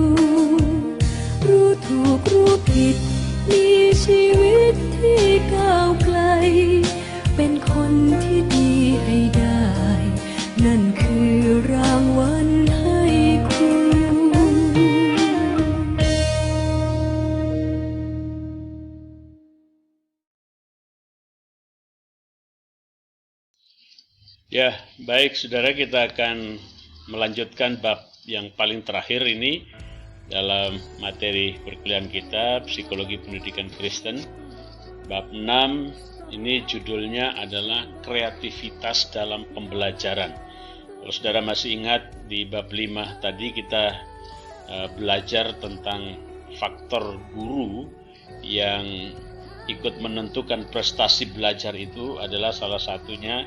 Speaker 1: รู้ถูกรู้ผิดมีชีวิตที่ก้าวไกล เป็นคนที่ดีให้ได้ นั่นคือรางวัลให้ครู
Speaker 3: Ya, baik saudara, kita akan melanjutkan bab yang paling terakhir ini dalam materi perkuliahan kita, Psikologi Pendidikan Kristen. Bab 6 ini judulnya adalah kreativitas dalam pembelajaran. Kalau saudara masih ingat di bab 5 tadi kita belajar tentang faktor guru yang ikut menentukan prestasi belajar itu adalah salah satunya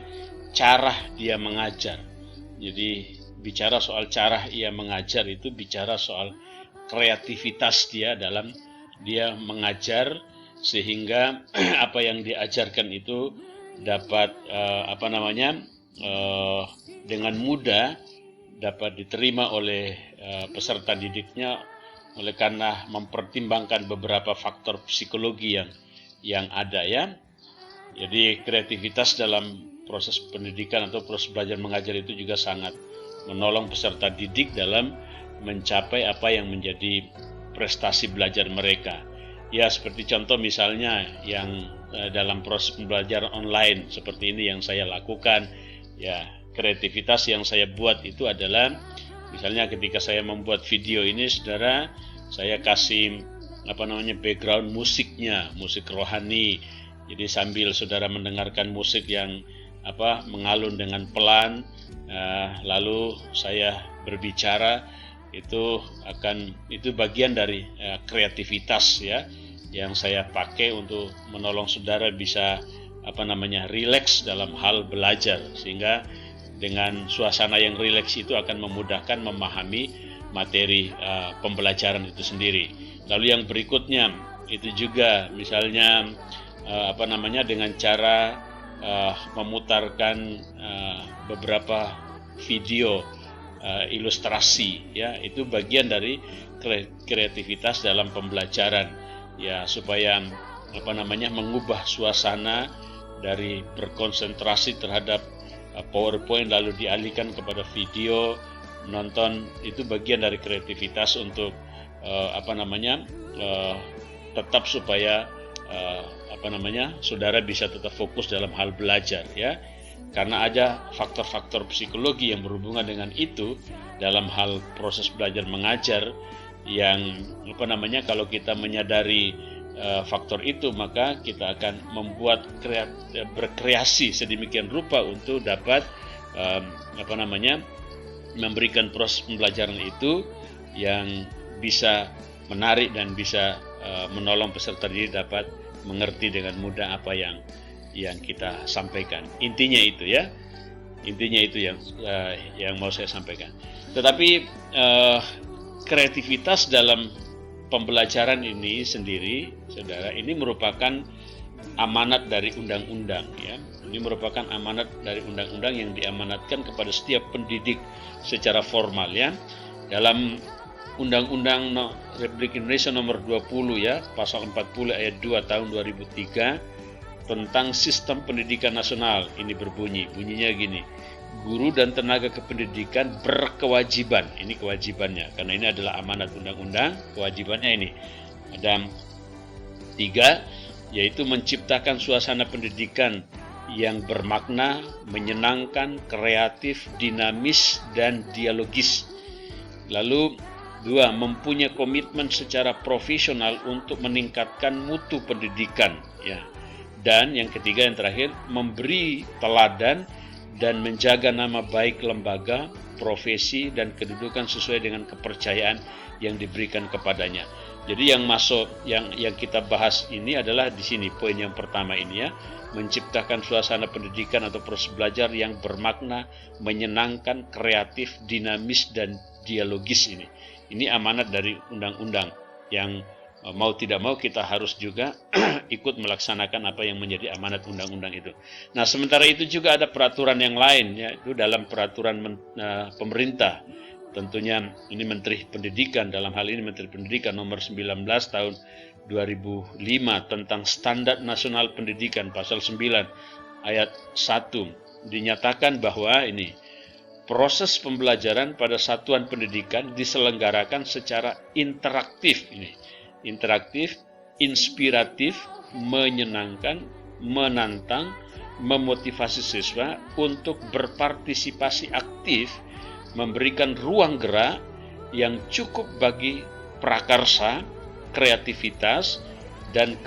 Speaker 3: cara dia mengajar. Jadi bicara soal cara ia mengajar itu bicara soal kreativitas dia dalam dia mengajar, sehingga apa yang diajarkan itu dapat dengan mudah dapat diterima oleh peserta didiknya, oleh karena mempertimbangkan beberapa faktor psikologi yang ada ya. Jadi kreativitas dalam proses pendidikan atau proses belajar mengajar itu juga sangat menolong peserta didik dalam mencapai apa yang menjadi prestasi belajar mereka. Ya, seperti contoh misalnya yang dalam proses pembelajaran online seperti ini yang saya lakukan. Ya, kreativitas yang saya buat itu adalah misalnya ketika saya membuat video ini, saudara, saya kasih background musiknya, musik rohani. Jadi sambil saudara mendengarkan musik yang mengalun dengan pelan, lalu saya berbicara, itu bagian dari kreativitas ya yang saya pakai untuk menolong saudara bisa rileks dalam hal belajar, sehingga dengan suasana yang rileks itu akan memudahkan memahami materi pembelajaran itu sendiri. Lalu yang berikutnya itu juga misalnya dengan cara memutarkan beberapa video ilustrasi ya, itu bagian dari kreativitas dalam pembelajaran ya, supaya mengubah suasana dari berkonsentrasi terhadap PowerPoint lalu dialihkan kepada video, nonton, itu bagian dari kreativitas untuk tetap supaya saudara bisa tetap fokus dalam hal belajar, ya. Karena ada faktor-faktor psikologi yang berhubungan dengan itu dalam hal proses belajar mengajar yang kalau kita menyadari faktor itu, maka kita akan berkreasi sedemikian rupa untuk dapat memberikan proses pembelajaran itu yang bisa menarik dan bisa menolong peserta didik dapat mengerti dengan mudah apa yang kita sampaikan. Intinya itu, ya. Intinya itu yang mau saya sampaikan. Tetapi kreativitas dalam pembelajaran ini sendiri, saudara, ini merupakan amanat dari undang-undang, ya. Ini merupakan amanat dari undang-undang yang diamanatkan kepada setiap pendidik secara formal, ya. Dalam Undang-Undang Republik Indonesia nomor 20, ya, pasal 40 ayat 2 tahun 2003 tentang sistem pendidikan nasional, ini bunyinya gini: guru dan tenaga kependidikan berkewajiban, ini kewajibannya, karena ini adalah amanat undang-undang, kewajibannya ini ada 3, yaitu menciptakan suasana pendidikan yang bermakna, menyenangkan, kreatif, dinamis, dan dialogis. Lalu 2, mempunyai komitmen secara profesional untuk meningkatkan mutu pendidikan, ya. Dan yang ketiga, yang terakhir, memberi teladan dan menjaga nama baik lembaga, profesi, dan kedudukan sesuai dengan kepercayaan yang diberikan kepadanya. Jadi yang kita bahas ini adalah di sini poin yang pertama ini, ya, menciptakan suasana pendidikan atau proses belajar yang bermakna, menyenangkan, kreatif, dinamis, dan dialogis ini. Ini amanat dari undang-undang yang mau tidak mau kita harus juga ikut melaksanakan apa yang menjadi amanat undang-undang itu. Nah, sementara itu juga ada peraturan yang lain, ya, itu dalam peraturan pemerintah. Tentunya ini Menteri Pendidikan, dalam hal ini Menteri Pendidikan nomor 19 tahun 2005 tentang Standar Nasional Pendidikan, pasal 9 ayat 1 dinyatakan bahwa ini proses pembelajaran pada satuan pendidikan diselenggarakan secara interaktif, inspiratif, menyenangkan, menantang, memotivasi siswa untuk berpartisipasi aktif, memberikan ruang gerak yang cukup bagi prakarsa, kreativitas, dan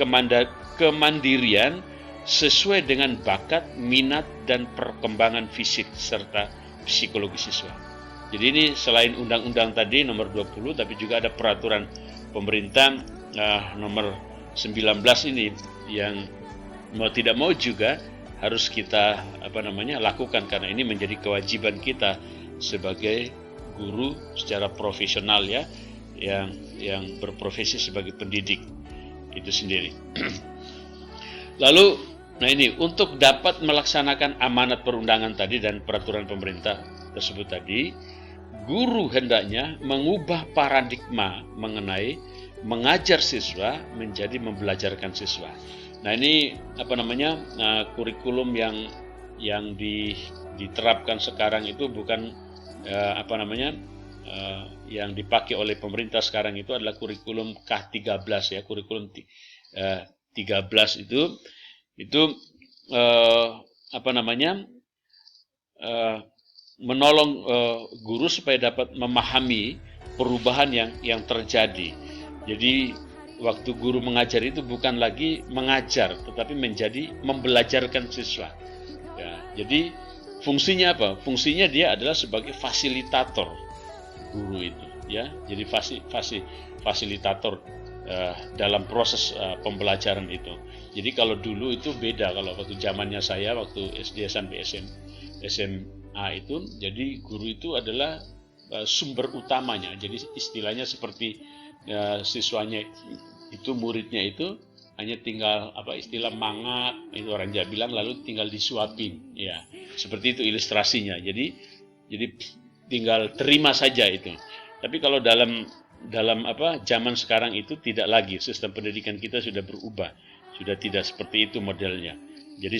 Speaker 3: kemandirian sesuai dengan bakat, minat, dan perkembangan fisik serta psikologi siswa. Jadi ini selain undang-undang tadi nomor 20, tapi juga ada peraturan pemerintah nomor 19 ini yang mau tidak mau juga harus kita lakukan, karena ini menjadi kewajiban kita sebagai guru secara profesional, ya, yang berprofesi sebagai pendidik itu sendiri. Lalu untuk dapat melaksanakan amanat perundangan tadi dan peraturan pemerintah tersebut tadi, guru hendaknya mengubah paradigma mengenai mengajar siswa menjadi membelajarkan siswa. Nah, ini kurikulum yang diterapkan sekarang itu bukan yang dipakai oleh pemerintah sekarang itu adalah kurikulum K13, ya, kurikulum 13 itu menolong guru supaya dapat memahami perubahan yang terjadi. Jadi waktu guru mengajar itu bukan lagi mengajar, tetapi menjadi membelajarkan siswa. Ya, jadi fungsinya apa? Fungsinya dia adalah sebagai fasilitator guru itu, ya. Jadi fasilitator dalam proses pembelajaran itu. Jadi kalau dulu itu beda, kalau waktu zamannya saya waktu SD sampai SMA itu, jadi guru itu adalah sumber utamanya. Jadi istilahnya seperti siswanya itu, muridnya itu hanya tinggal istilah mangat, itu orang Jawa bilang, lalu tinggal disuapin, ya. Seperti itu ilustrasinya. Jadi tinggal terima saja itu. Tapi kalau dalam zaman sekarang itu tidak lagi, sistem pendidikan kita sudah berubah, sudah tidak seperti itu modelnya. Jadi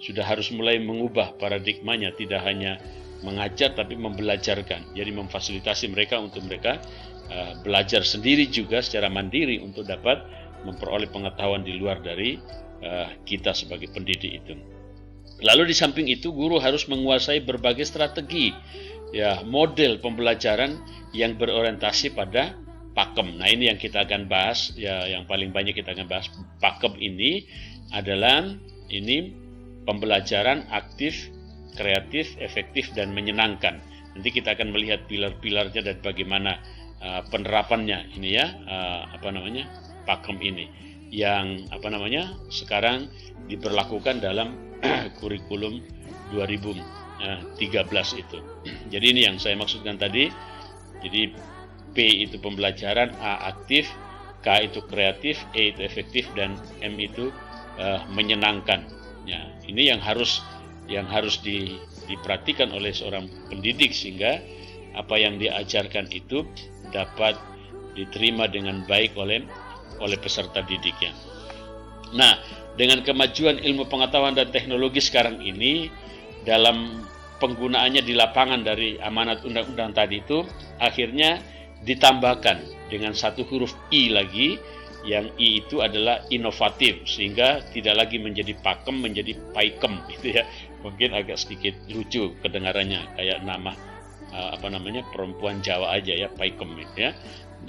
Speaker 3: sudah harus mulai mengubah paradigmanya, tidak hanya mengajar tapi membelajarkan. Jadi memfasilitasi mereka untuk mereka belajar sendiri juga secara mandiri untuk dapat memperoleh pengetahuan di luar dari kita sebagai pendidik itu. Lalu di samping itu guru harus menguasai berbagai strategi, ya, model pembelajaran yang berorientasi pada pakem. Nah, ini yang kita akan bahas, ya, yang paling banyak kita akan bahas. Pakem ini adalah pembelajaran aktif, kreatif, efektif, dan menyenangkan. Nanti kita akan melihat pilar-pilarnya dan bagaimana penerapannya ini, ya, pakem ini yang sekarang diberlakukan dalam kurikulum 2013 itu. Jadi ini yang saya maksudkan tadi. Jadi P itu pembelajaran, A aktif, K itu kreatif, E itu efektif, dan M itu menyenangkan. Ya, ini yang harus diperhatikan oleh seorang pendidik sehingga apa yang diajarkan itu dapat diterima dengan baik oleh peserta didiknya. Nah, dengan kemajuan ilmu pengetahuan dan teknologi sekarang ini, dalam penggunaannya di lapangan dari amanat undang-undang tadi itu, akhirnya ditambahkan dengan satu huruf I lagi, yang I itu adalah inovatif, sehingga tidak lagi menjadi pakem, menjadi paikem, gitu ya. Mungkin agak sedikit lucu kedengarannya, kayak nama perempuan Jawa aja, ya, paikem itu, ya.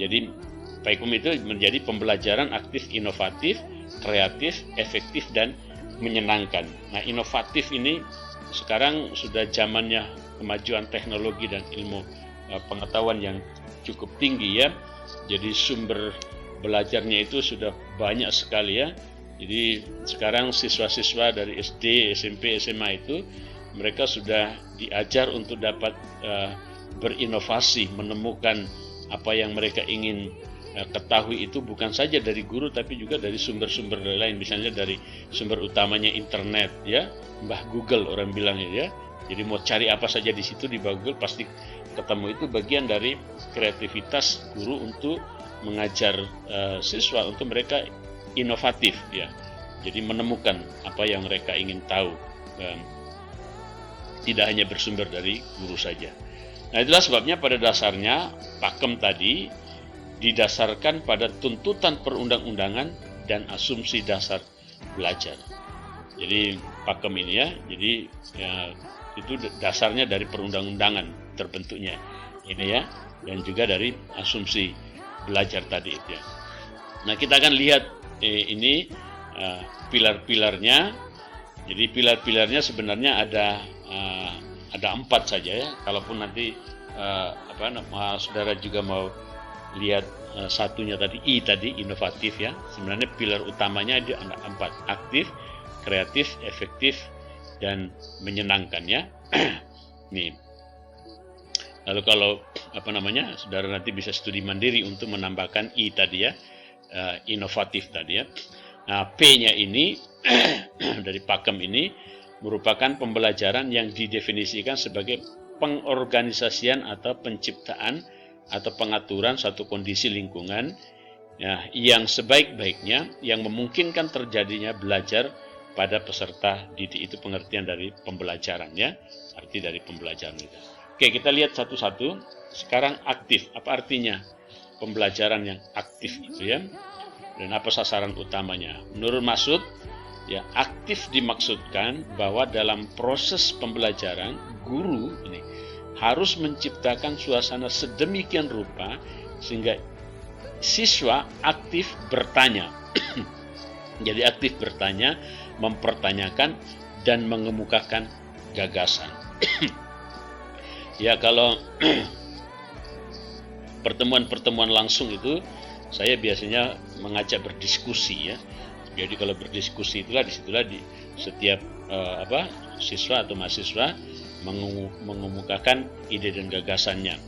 Speaker 3: Jadi paikem itu menjadi pembelajaran aktif, inovatif, kreatif, efektif, dan menyenangkan. Nah, inovatif ini sekarang sudah zamannya kemajuan teknologi dan ilmu pengetahuan yang cukup tinggi, ya. Jadi sumber belajarnya itu sudah banyak sekali, ya. Jadi sekarang siswa-siswa dari SD, SMP, SMA itu mereka sudah diajar untuk dapat berinovasi, menemukan apa yang mereka ingin ketahui itu bukan saja dari guru tapi juga dari sumber-sumber lain, misalnya dari sumber utamanya internet, ya, Mbah Google orang bilang, ya. Jadi mau cari apa saja di situ di Google pasti ketemu. Itu bagian dari kreativitas guru untuk mengajar siswa untuk mereka inovatif, ya. Jadi menemukan apa yang mereka ingin tahu, tidak hanya bersumber dari guru saja. Nah, itulah sebabnya pada dasarnya pakem tadi didasarkan pada tuntutan perundang-undangan dan asumsi dasar belajar. Jadi pakem ini, ya, jadi itu dasarnya dari perundang-undangan terbentuknya ini, ya, dan juga dari asumsi belajar tadi itu, ya. Nah, kita akan lihat ini pilar-pilarnya. Jadi pilar-pilarnya sebenarnya ada 4 saja, ya. Kalaupun nanti saudara juga mau lihat satunya tadi, I tadi, inovatif, ya. Sebenarnya pilar utamanya ada 4, aktif, kreatif, efektif, dan menyenangkan, ya. Nih. Lalu kalau saudara nanti bisa studi mandiri untuk menambahkan I tadi, ya, inovatif tadi, ya. Nah, P-nya ini dari pakem ini merupakan pembelajaran yang didefinisikan sebagai pengorganisasian atau penciptaan atau pengaturan suatu kondisi lingkungan, ya, yang sebaik-baiknya yang memungkinkan terjadinya belajar pada peserta didik. Itu pengertian dari pembelajaran, ya, arti dari pembelajaran itu. Oke, kita lihat satu-satu. Sekarang aktif, apa artinya pembelajaran yang aktif itu, ya, dan apa sasaran utamanya? Menurut Masud, ya, aktif dimaksudkan bahwa dalam proses pembelajaran guru ini harus menciptakan suasana sedemikian rupa sehingga siswa aktif bertanya. Jadi aktif bertanya, mempertanyakan, dan mengemukakan gagasan. Ya, kalau pertemuan-pertemuan langsung itu saya biasanya mengajak berdiskusi, ya. Jadi kalau berdiskusi disitulah di setiap siswa atau mahasiswa mengemukakan ide dan gagasannya.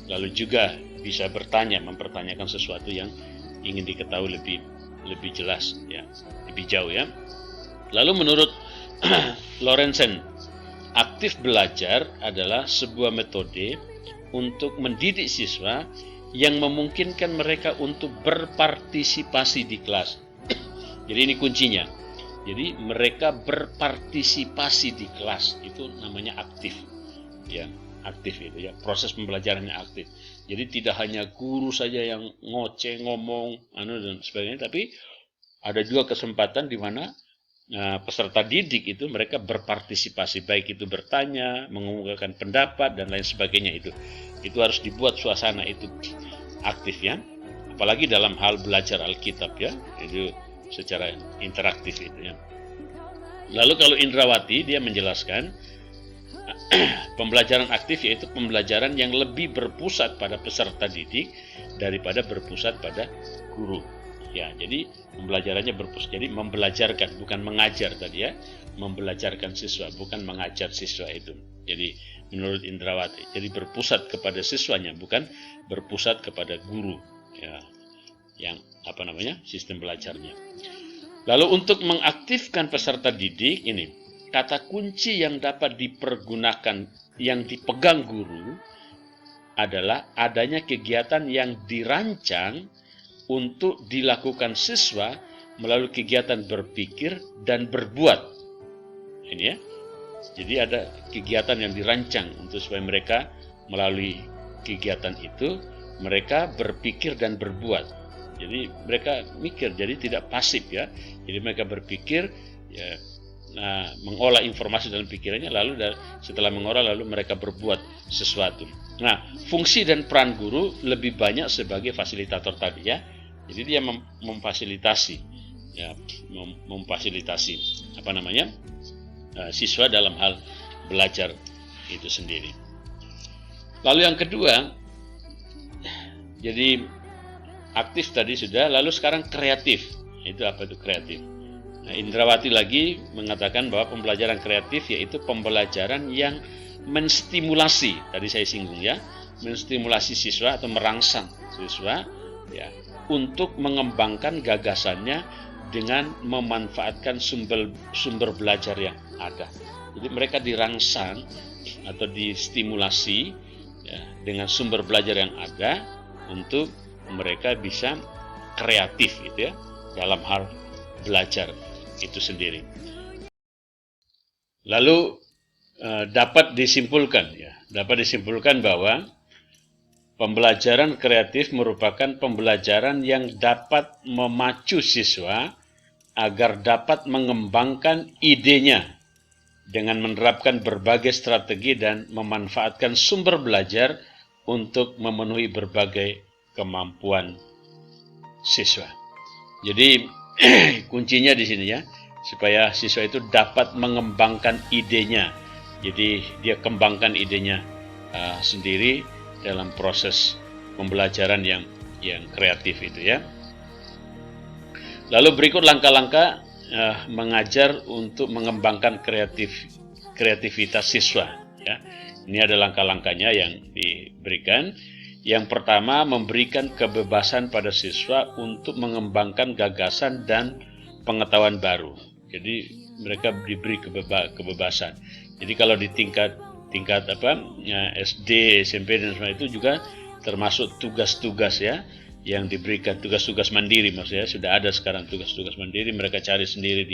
Speaker 3: Lalu juga bisa bertanya, mempertanyakan sesuatu yang ingin diketahui lebih jelas, ya, lebih jauh, ya. Lalu menurut Lorenzen, aktif belajar adalah sebuah metode untuk mendidik siswa yang memungkinkan mereka untuk berpartisipasi di kelas. Jadi ini kuncinya. Jadi mereka berpartisipasi di kelas, itu namanya aktif. Ya, aktif itu ya, proses pembelajarannya aktif. Jadi tidak hanya guru saja yang ngoceh, ngomong, dan sebagainya, tapi ada juga kesempatan di mana peserta didik itu mereka berpartisipasi, baik itu bertanya, mengungkapkan pendapat dan lain sebagainya. Itu harus dibuat suasana itu aktif ya, apalagi dalam hal belajar Alkitab ya, itu secara interaktif itu ya. Lalu kalau Indrawati dia menjelaskan pembelajaran aktif yaitu pembelajaran yang lebih berpusat pada peserta didik daripada berpusat pada guru. Ya, jadi pembelajarannya berpusat, jadi membelajarkan bukan mengajar tadi ya, membelajarkan siswa bukan mengajar siswa itu. Jadi menurut Indrawati, jadi berpusat kepada siswanya bukan berpusat kepada guru ya, yang sistem belajarnya. Lalu untuk mengaktifkan peserta didik ini, kata kunci yang dapat dipergunakan yang dipegang guru adalah adanya kegiatan yang dirancang untuk dilakukan siswa melalui kegiatan berpikir dan berbuat. Ini ya. Jadi ada kegiatan yang dirancang untuk supaya mereka melalui kegiatan itu mereka berpikir dan berbuat. Jadi mereka mikir, jadi tidak pasif ya. Jadi mereka berpikir ya, mengolah informasi dalam pikirannya, lalu setelah mengolah lalu mereka berbuat sesuatu. Nah, fungsi dan peran guru lebih banyak sebagai fasilitator tadi ya. Jadi dia memfasilitasi siswa dalam hal belajar itu sendiri. Lalu yang kedua, jadi aktif tadi sudah, lalu sekarang kreatif. Itu apa itu kreatif? Nah, Indrawati lagi mengatakan bahwa pembelajaran kreatif yaitu pembelajaran yang menstimulasi, tadi saya singgung ya, menstimulasi siswa atau merangsang siswa ya untuk mengembangkan gagasannya dengan memanfaatkan sumber belajar yang ada. Jadi mereka dirangsang atau distimulasi ya, dengan sumber belajar yang ada untuk mereka bisa kreatif gitu ya dalam hal belajar itu sendiri. Lalu dapat disimpulkan bahwa pembelajaran kreatif merupakan pembelajaran yang dapat memacu siswa agar dapat mengembangkan idenya dengan menerapkan berbagai strategi dan memanfaatkan sumber belajar untuk memenuhi berbagai kemampuan siswa. Jadi kuncinya di sini ya, supaya siswa itu dapat mengembangkan idenya. Jadi dia kembangkan idenya sendiri dalam proses pembelajaran yang kreatif itu ya. Lalu berikut langkah-langkah mengajar untuk mengembangkan kreativitas siswa ya. Ini ada langkah-langkahnya yang diberikan. Yang pertama, memberikan kebebasan pada siswa untuk mengembangkan gagasan dan pengetahuan baru. Jadi mereka diberi kebebasan. Jadi kalau di tingkat SD, SMP dan sebagainya itu juga termasuk tugas-tugas ya yang diberikan, tugas-tugas mandiri maksudnya. Sudah ada sekarang tugas-tugas mandiri, mereka cari sendiri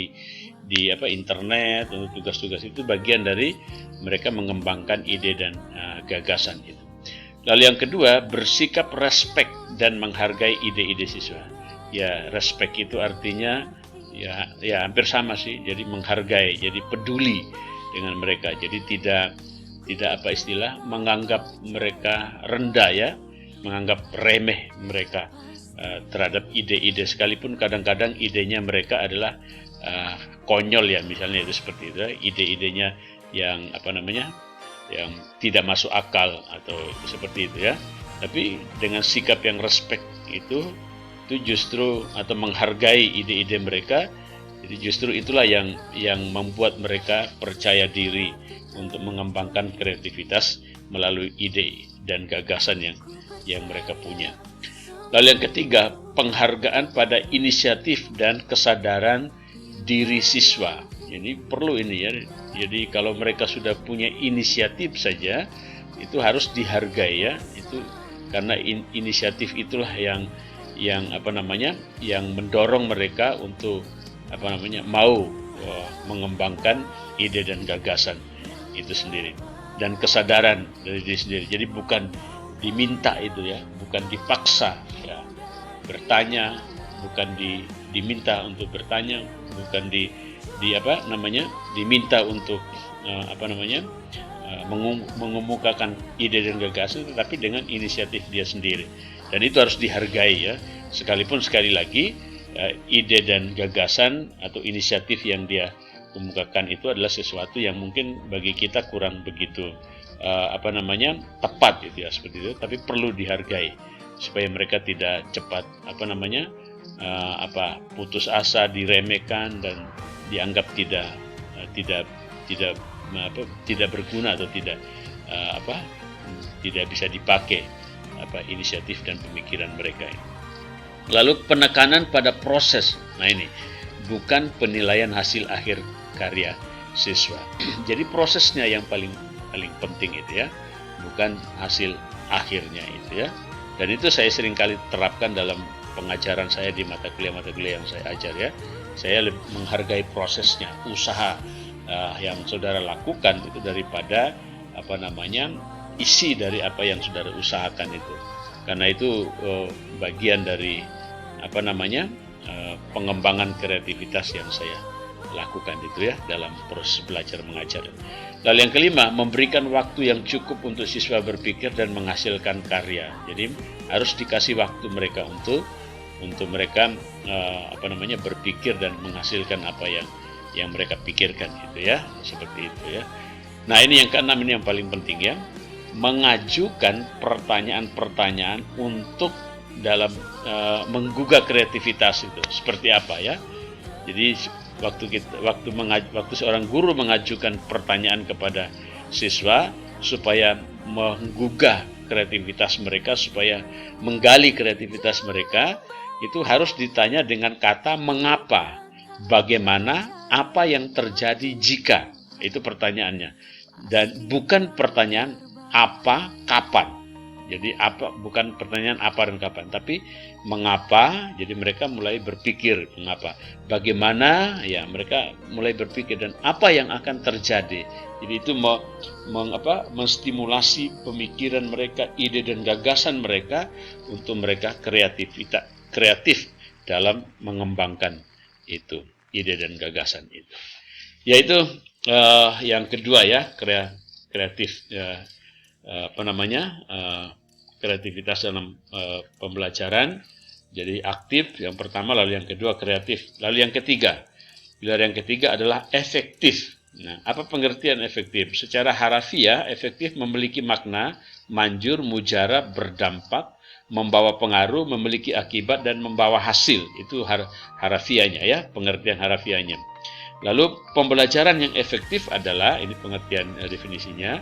Speaker 3: di internet. Untuk tugas-tugas itu bagian dari mereka mengembangkan ide dan gagasan itu. Lalu yang kedua, bersikap respek dan menghargai ide-ide siswa. Ya, respek itu artinya ya hampir sama sih. Jadi menghargai, jadi peduli dengan mereka. Jadi tidak menganggap mereka rendah ya, menganggap remeh mereka terhadap ide-ide, sekalipun kadang-kadang idenya mereka adalah konyol ya, misalnya itu seperti itu, ide-idenya yang yang tidak masuk akal atau seperti itu ya. Tapi dengan sikap yang respek itu justru atau menghargai ide-ide mereka, jadi justru itulah yang membuat mereka percaya diri untuk mengembangkan kreativitas melalui ide dan gagasan yang mereka punya. Lalu yang ketiga, penghargaan pada inisiatif dan kesadaran diri siswa. Jadi perlu ini ya. Jadi kalau mereka sudah punya inisiatif saja, itu harus dihargai ya. Itu karena inisiatif itulah yang mendorong mereka untuk mau mengembangkan ide dan gagasan itu sendiri, dan kesadaran dari diri sendiri. Jadi bukan diminta itu ya, bukan dipaksa ya bertanya, bukan diminta untuk bertanya, bukan diminta untuk mengemukakan ide dan gagasan, tetapi dengan inisiatif dia sendiri, dan itu harus dihargai ya. Sekalipun sekali lagi ide dan gagasan atau inisiatif yang dia kemukakan itu adalah sesuatu yang mungkin bagi kita kurang begitu tepat gitu ya, seperti itu, tapi perlu dihargai supaya mereka tidak cepat putus asa, diremehkan dan dianggap tidak berguna atau tidak bisa dipakai inisiatif dan pemikiran mereka. Lalu penekanan pada proses. Nah ini bukan penilaian hasil akhir karya siswa. Jadi prosesnya yang paling penting itu ya, bukan hasil akhirnya itu ya. Dan itu saya seringkali terapkan dalam pengajaran saya di mata kuliah yang saya ajar ya. Saya menghargai prosesnya, usaha yang saudara lakukan itu daripada isi dari apa yang saudara usahakan itu. Karena itu bagian dari pengembangan kreativitas yang saya lakukan itu ya dalam proses belajar mengajar. Lalu yang kelima, memberikan waktu yang cukup untuk siswa berpikir dan menghasilkan karya. Jadi harus dikasih waktu mereka untuk mereka berpikir dan menghasilkan apa yang mereka pikirkan gitu ya, seperti itu ya. Nah ini yang keenam, ini yang paling penting ya, mengajukan pertanyaan-pertanyaan untuk dalam menggugah kreativitas itu seperti apa ya. Jadi waktu seorang guru mengajukan pertanyaan kepada siswa supaya menggugah kreativitas mereka, supaya menggali kreativitas mereka, itu harus ditanya dengan kata mengapa, bagaimana, apa yang terjadi jika. Itu pertanyaannya. Dan bukan pertanyaan apa, kapan. Jadi bukan pertanyaan apa dan kapan, tapi mengapa. Jadi mereka mulai berpikir mengapa, bagaimana, ya mereka mulai berpikir, dan apa yang akan terjadi. Jadi itu menstimulasi pemikiran mereka, ide dan gagasan mereka untuk mereka kreatif dalam mengembangkan itu ide dan gagasan itu. Yaitu yang kedua ya, kreatif kreativitas dalam pembelajaran. Jadi aktif yang pertama, lalu yang kedua kreatif, lalu yang ketiga adalah efektif. Nah, apa pengertian efektif? Secara harafiah, efektif memiliki makna manjur, mujarab, berdampak, membawa pengaruh, memiliki akibat, dan membawa hasil. Itu harafiahnya ya, pengertian harafiahnya. Lalu pembelajaran yang efektif adalah, ini pengertian definisinya,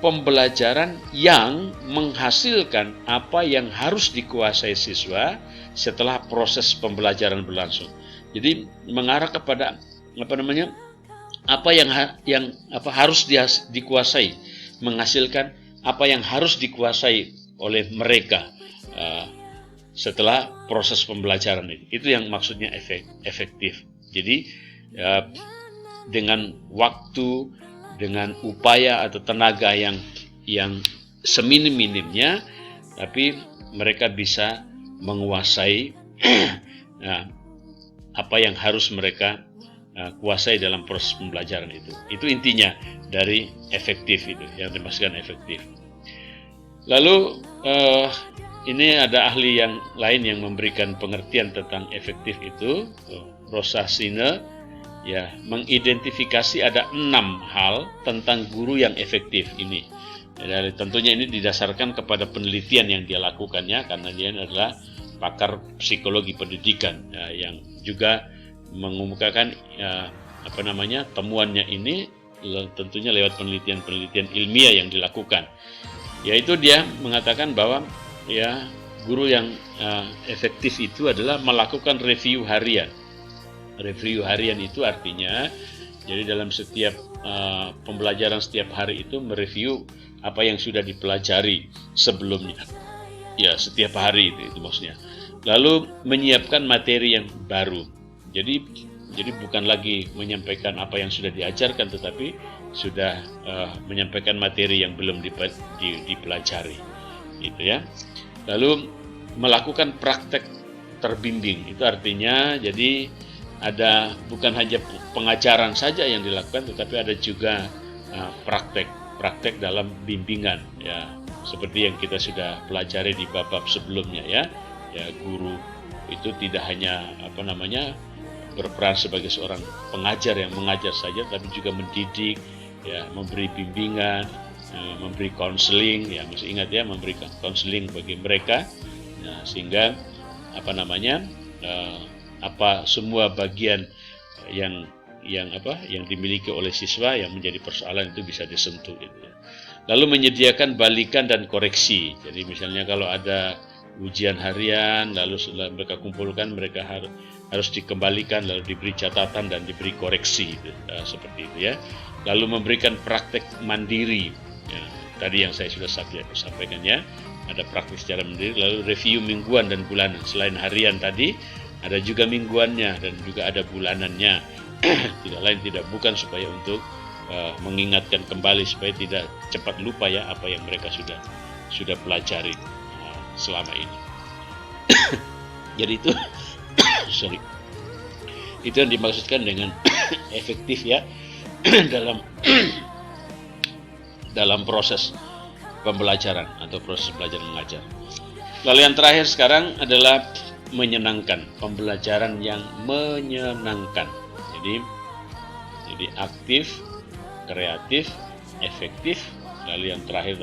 Speaker 3: pembelajaran yang menghasilkan apa yang harus dikuasai siswa setelah proses pembelajaran berlangsung. Jadi mengarah kepada apa yang harus dikuasai, menghasilkan apa yang harus dikuasai oleh mereka setelah proses pembelajaran itu. Itu yang maksudnya efektif. Jadi dengan waktu, dengan upaya atau tenaga yang seminim-minimnya, tapi mereka bisa menguasai apa yang harus mereka kuasai dalam proses pembelajaran itu. Itu intinya dari efektif itu, yang dimaksudkan efektif. Lalu ini ada ahli yang lain yang memberikan pengertian tentang efektif itu, Rosa Sine, ya, mengidentifikasi ada 6 hal tentang guru yang efektif ini. Dan tentunya ini didasarkan kepada penelitian yang dia lakukannya, karena dia adalah pakar psikologi pendidikan yang juga mengemukakan temuannya ini tentunya lewat penelitian ilmiah yang dilakukan. Yaitu dia mengatakan bahwa ya, guru yang efektif itu adalah melakukan review harian. Review harian itu artinya, jadi dalam setiap pembelajaran setiap hari itu mereview apa yang sudah dipelajari sebelumnya. Ya, setiap hari itu maksudnya. Lalu menyiapkan materi yang baru. Jadi Jadi bukan lagi menyampaikan apa yang sudah diajarkan, tetapi sudah menyampaikan materi yang belum dipelajari, gitu ya. Lalu melakukan praktek terbimbing, itu artinya jadi ada bukan hanya pengajaran saja yang dilakukan, tetapi ada juga praktek dalam bimbingan, ya, seperti yang kita sudah pelajari di bab sebelumnya, ya. Ya, guru itu tidak hanya berperan sebagai seorang pengajar yang mengajar saja, tapi juga mendidik, ya, memberi bimbingan, memberi konseling, ya, mesti ingat ya, memberikan konseling bagi mereka, ya, sehingga semua bagian yang dimiliki oleh siswa yang menjadi persoalan itu bisa disentuh, gitu ya. Lalu menyediakan balikan dan koreksi. Jadi misalnya kalau ada ujian harian, lalu setelah mereka kumpulkan, mereka harus dikembalikan, lalu diberi catatan dan diberi koreksi, seperti itu ya. Lalu memberikan praktek mandiri, ya, tadi yang saya sudah sampaikan ya, ada praktek secara mandiri. Lalu review mingguan dan bulanan, selain harian tadi ada juga mingguannya dan juga ada bulanannya. Bukan supaya untuk mengingatkan kembali supaya tidak cepat lupa ya apa yang mereka sudah pelajari selama ini. Jadi itu itu yang dimaksudkan dengan efektif ya dalam proses pembelajaran atau proses belajar mengajar. Lalu yang terakhir sekarang adalah menyenangkan, pembelajaran yang menyenangkan. Jadi aktif, kreatif, efektif. Lalu yang terakhir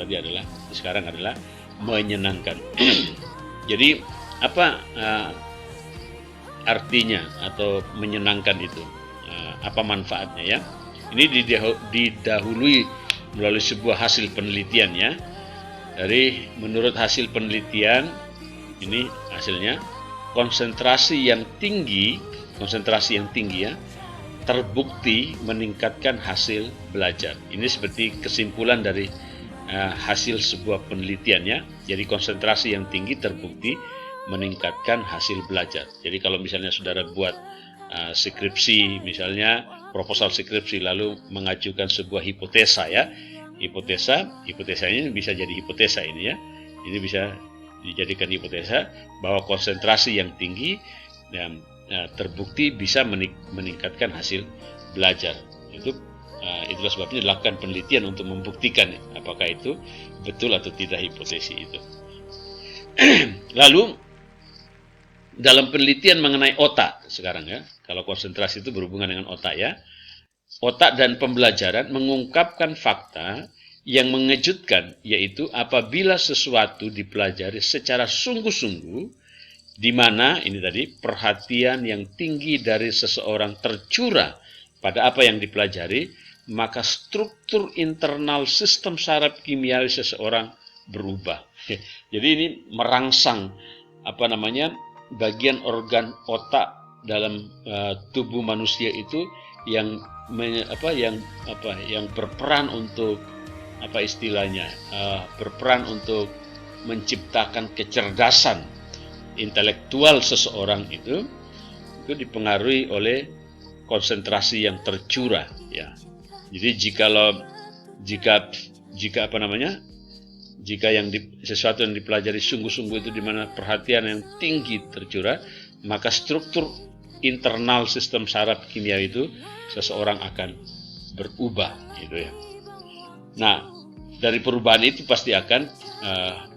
Speaker 3: sekarang adalah menyenangkan. Jadi apa artinya atau menyenangkan itu? Apa manfaatnya ya? Ini didahului melalui sebuah hasil penelitian ya. Menurut hasil penelitian ini hasilnya konsentrasi yang tinggi ya terbukti meningkatkan hasil belajar. Ini seperti kesimpulan dari hasil sebuah penelitian ya. Jadi konsentrasi yang tinggi terbukti meningkatkan hasil belajar. Jadi kalau misalnya saudara buat skripsi, misalnya proposal skripsi, lalu mengajukan sebuah hipotesa ya. Hipotesa ini bisa jadi hipotesa ini ya. Ini bisa dijadikan hipotesa bahwa konsentrasi yang tinggi dan terbukti bisa meningkatkan hasil belajar. Itulah sebabnya dilakukan penelitian untuk membuktikan apakah itu betul atau tidak hipotesis itu. Lalu dalam penelitian mengenai otak sekarang ya, kalau konsentrasi itu berhubungan dengan otak ya, otak dan pembelajaran mengungkapkan fakta yang mengejutkan, yaitu apabila sesuatu dipelajari secara sungguh-sungguh, di mana ini tadi perhatian yang tinggi dari seseorang tercurah pada apa yang dipelajari, maka struktur internal sistem saraf kimiawi seseorang berubah. Jadi ini merangsang bagian organ otak dalam tubuh manusia itu yang berperan untuk berperan untuk menciptakan kecerdasan intelektual seseorang itu dipengaruhi oleh konsentrasi yang tercurah ya. Jadi jika sesuatu yang dipelajari sungguh-sungguh itu di mana perhatian yang tinggi tercurah, maka struktur internal sistem saraf kimia itu seseorang akan berubah gitu ya. Nah, dari perubahan itu pasti akan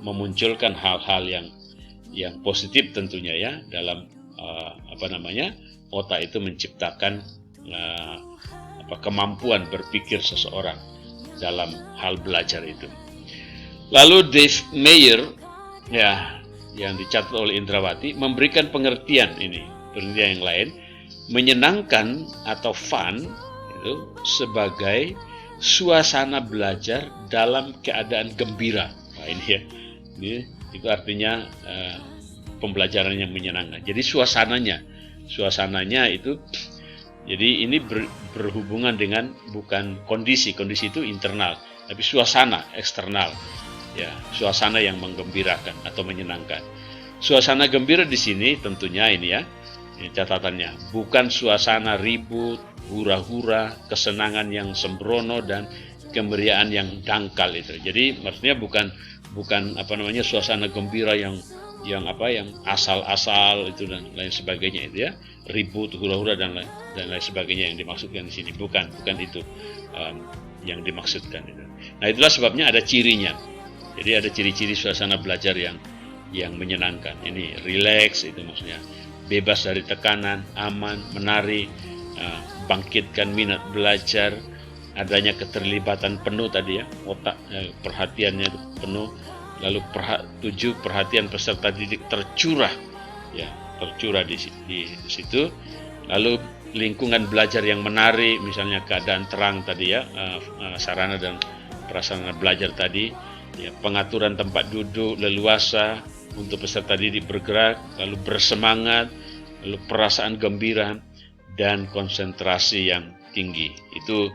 Speaker 3: memunculkan hal-hal yang positif tentunya ya dalam otak itu menciptakan kemampuan berpikir seseorang dalam hal belajar itu. Lalu Dave Meyer ya yang dicatat oleh Indrawati memberikan pengertian yang lain, menyenangkan atau fun itu sebagai suasana belajar dalam keadaan gembira. Nah, ini ya. Itu artinya pembelajaran yang menyenangkan. Jadi suasananya itu, jadi ini berhubungan dengan bukan kondisi itu internal, tapi suasana eksternal. Ya, suasana yang menggembirakan atau menyenangkan. Suasana gembira di sini tentunya ini ya. Ini catatannya, bukan suasana ribut, hura-hura, kesenangan yang sembrono dan kemeriahan yang dangkal itu. Jadi maksudnya bukan suasana gembira yang asal-asal itu dan lain sebagainya itu ya, ribut, hura-hura dan lain sebagainya yang dimaksudkan di sini. Bukan itu yang dimaksudkan itu. Nah, itulah sebabnya ada cirinya. Jadi ada ciri-ciri suasana belajar yang menyenangkan. Ini rileks itu maksudnya. Bebas dari tekanan, aman, menarik, bangkitkan minat belajar, adanya keterlibatan penuh tadi ya, otak perhatiannya penuh, lalu perhatian peserta didik tercurah di situ, lalu lingkungan belajar yang menarik, misalnya keadaan terang tadi ya, sarana dan prasarana belajar tadi, ya, pengaturan tempat duduk leluasa untuk peserta didik bergerak, lalu bersemangat, lalu perasaan gembira dan konsentrasi yang tinggi. Itu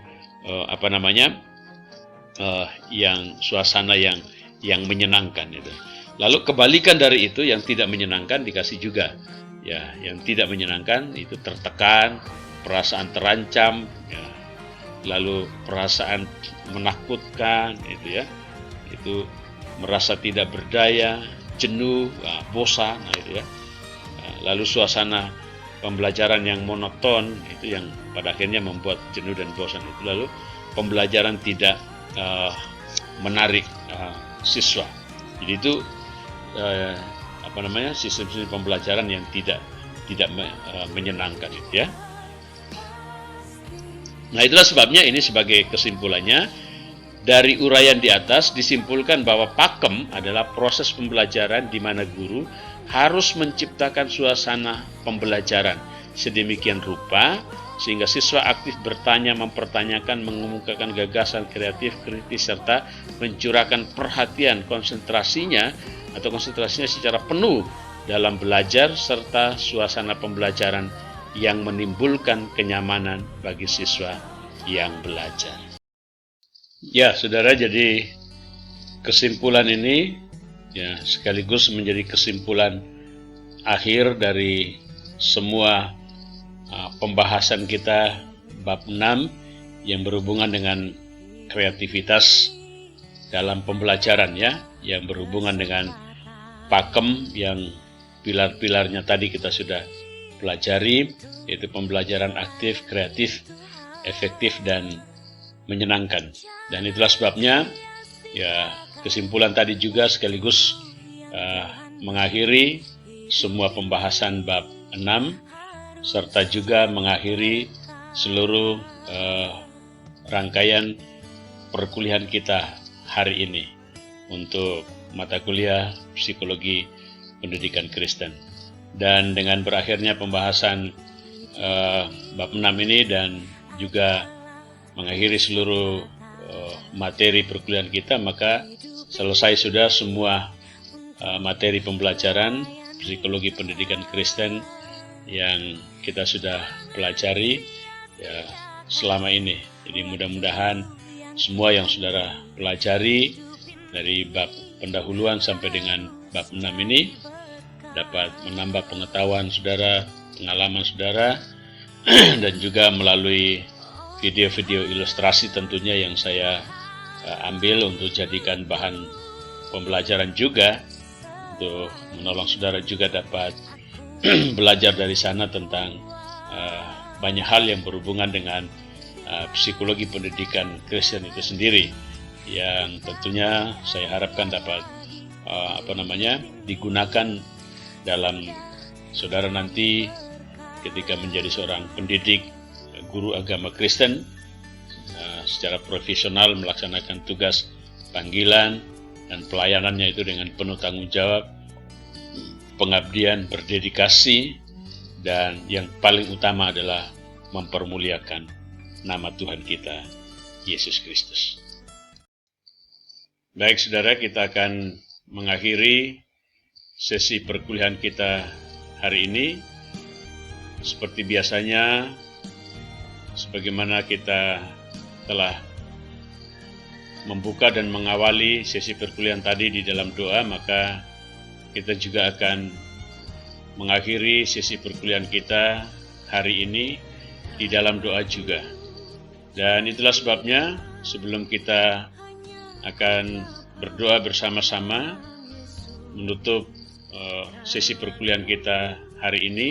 Speaker 3: yang suasana yang menyenangkan itu. Lalu kebalikan dari itu yang tidak menyenangkan dikasih juga. Ya, yang tidak menyenangkan itu tertekan, perasaan terancam, ya, lalu perasaan menakutkan itu ya. Itu merasa tidak berdaya, jenuh, bosan, itu ya. Lalu suasana pembelajaran yang monoton itu yang pada akhirnya membuat jenuh dan bosan itu. Lalu pembelajaran tidak menarik siswa. Jadi itu sistem pembelajaran yang tidak menyenangkan itu ya. Nah, itulah sebabnya ini sebagai kesimpulannya. Dari uraian di atas disimpulkan bahwa pakem adalah proses pembelajaran di mana guru harus menciptakan suasana pembelajaran sedemikian rupa sehingga siswa aktif bertanya, mempertanyakan, mengemukakan gagasan kreatif, kritis, serta mencurahkan perhatian konsentrasinya secara penuh dalam belajar serta suasana pembelajaran yang menimbulkan kenyamanan bagi siswa yang belajar. Ya, saudara, jadi kesimpulan ini ya sekaligus menjadi kesimpulan akhir dari semua pembahasan kita bab 6 yang berhubungan dengan kreativitas dalam pembelajaran ya, yang berhubungan dengan pakem yang pilar-pilarnya tadi kita sudah pelajari, yaitu pembelajaran aktif, kreatif, efektif dan menyenangkan. Dan itulah sebabnya ya kesimpulan tadi juga sekaligus mengakhiri semua pembahasan bab 6 serta juga mengakhiri seluruh rangkaian perkuliahan kita hari ini untuk mata kuliah psikologi pendidikan Kristen. Dan dengan berakhirnya pembahasan bab 6 ini dan juga mengakhiri seluruh materi perkuliahan kita, maka selesai sudah semua materi pembelajaran psikologi pendidikan Kristen yang kita sudah pelajari ya selama ini. Jadi mudah-mudahan semua yang saudara pelajari dari bab pendahuluan sampai dengan bab 6 ini dapat menambah pengetahuan saudara, pengalaman saudara, dan juga melalui video-video ilustrasi tentunya yang saya ambil untuk jadikan bahan pembelajaran juga untuk menolong saudara juga dapat belajar dari sana tentang banyak hal yang berhubungan dengan psikologi pendidikan Kristen itu sendiri yang tentunya saya harapkan dapat digunakan dalam saudara nanti ketika menjadi seorang pendidik guru agama Kristen secara profesional melaksanakan tugas panggilan dan pelayanannya itu dengan penuh tanggung jawab, pengabdian, berdedikasi, dan yang paling utama adalah mempermuliakan nama Tuhan kita, Yesus Kristus. Baik saudara, kita akan mengakhiri sesi perkuliahan kita hari ini. Seperti biasanya, sebagaimana kita telah membuka dan mengawali sesi perkuliahan tadi di dalam doa, maka kita juga akan mengakhiri sesi perkuliahan kita hari ini di dalam doa juga. Dan itulah sebabnya sebelum kita akan berdoa bersama-sama menutup sesi perkuliahan kita hari ini,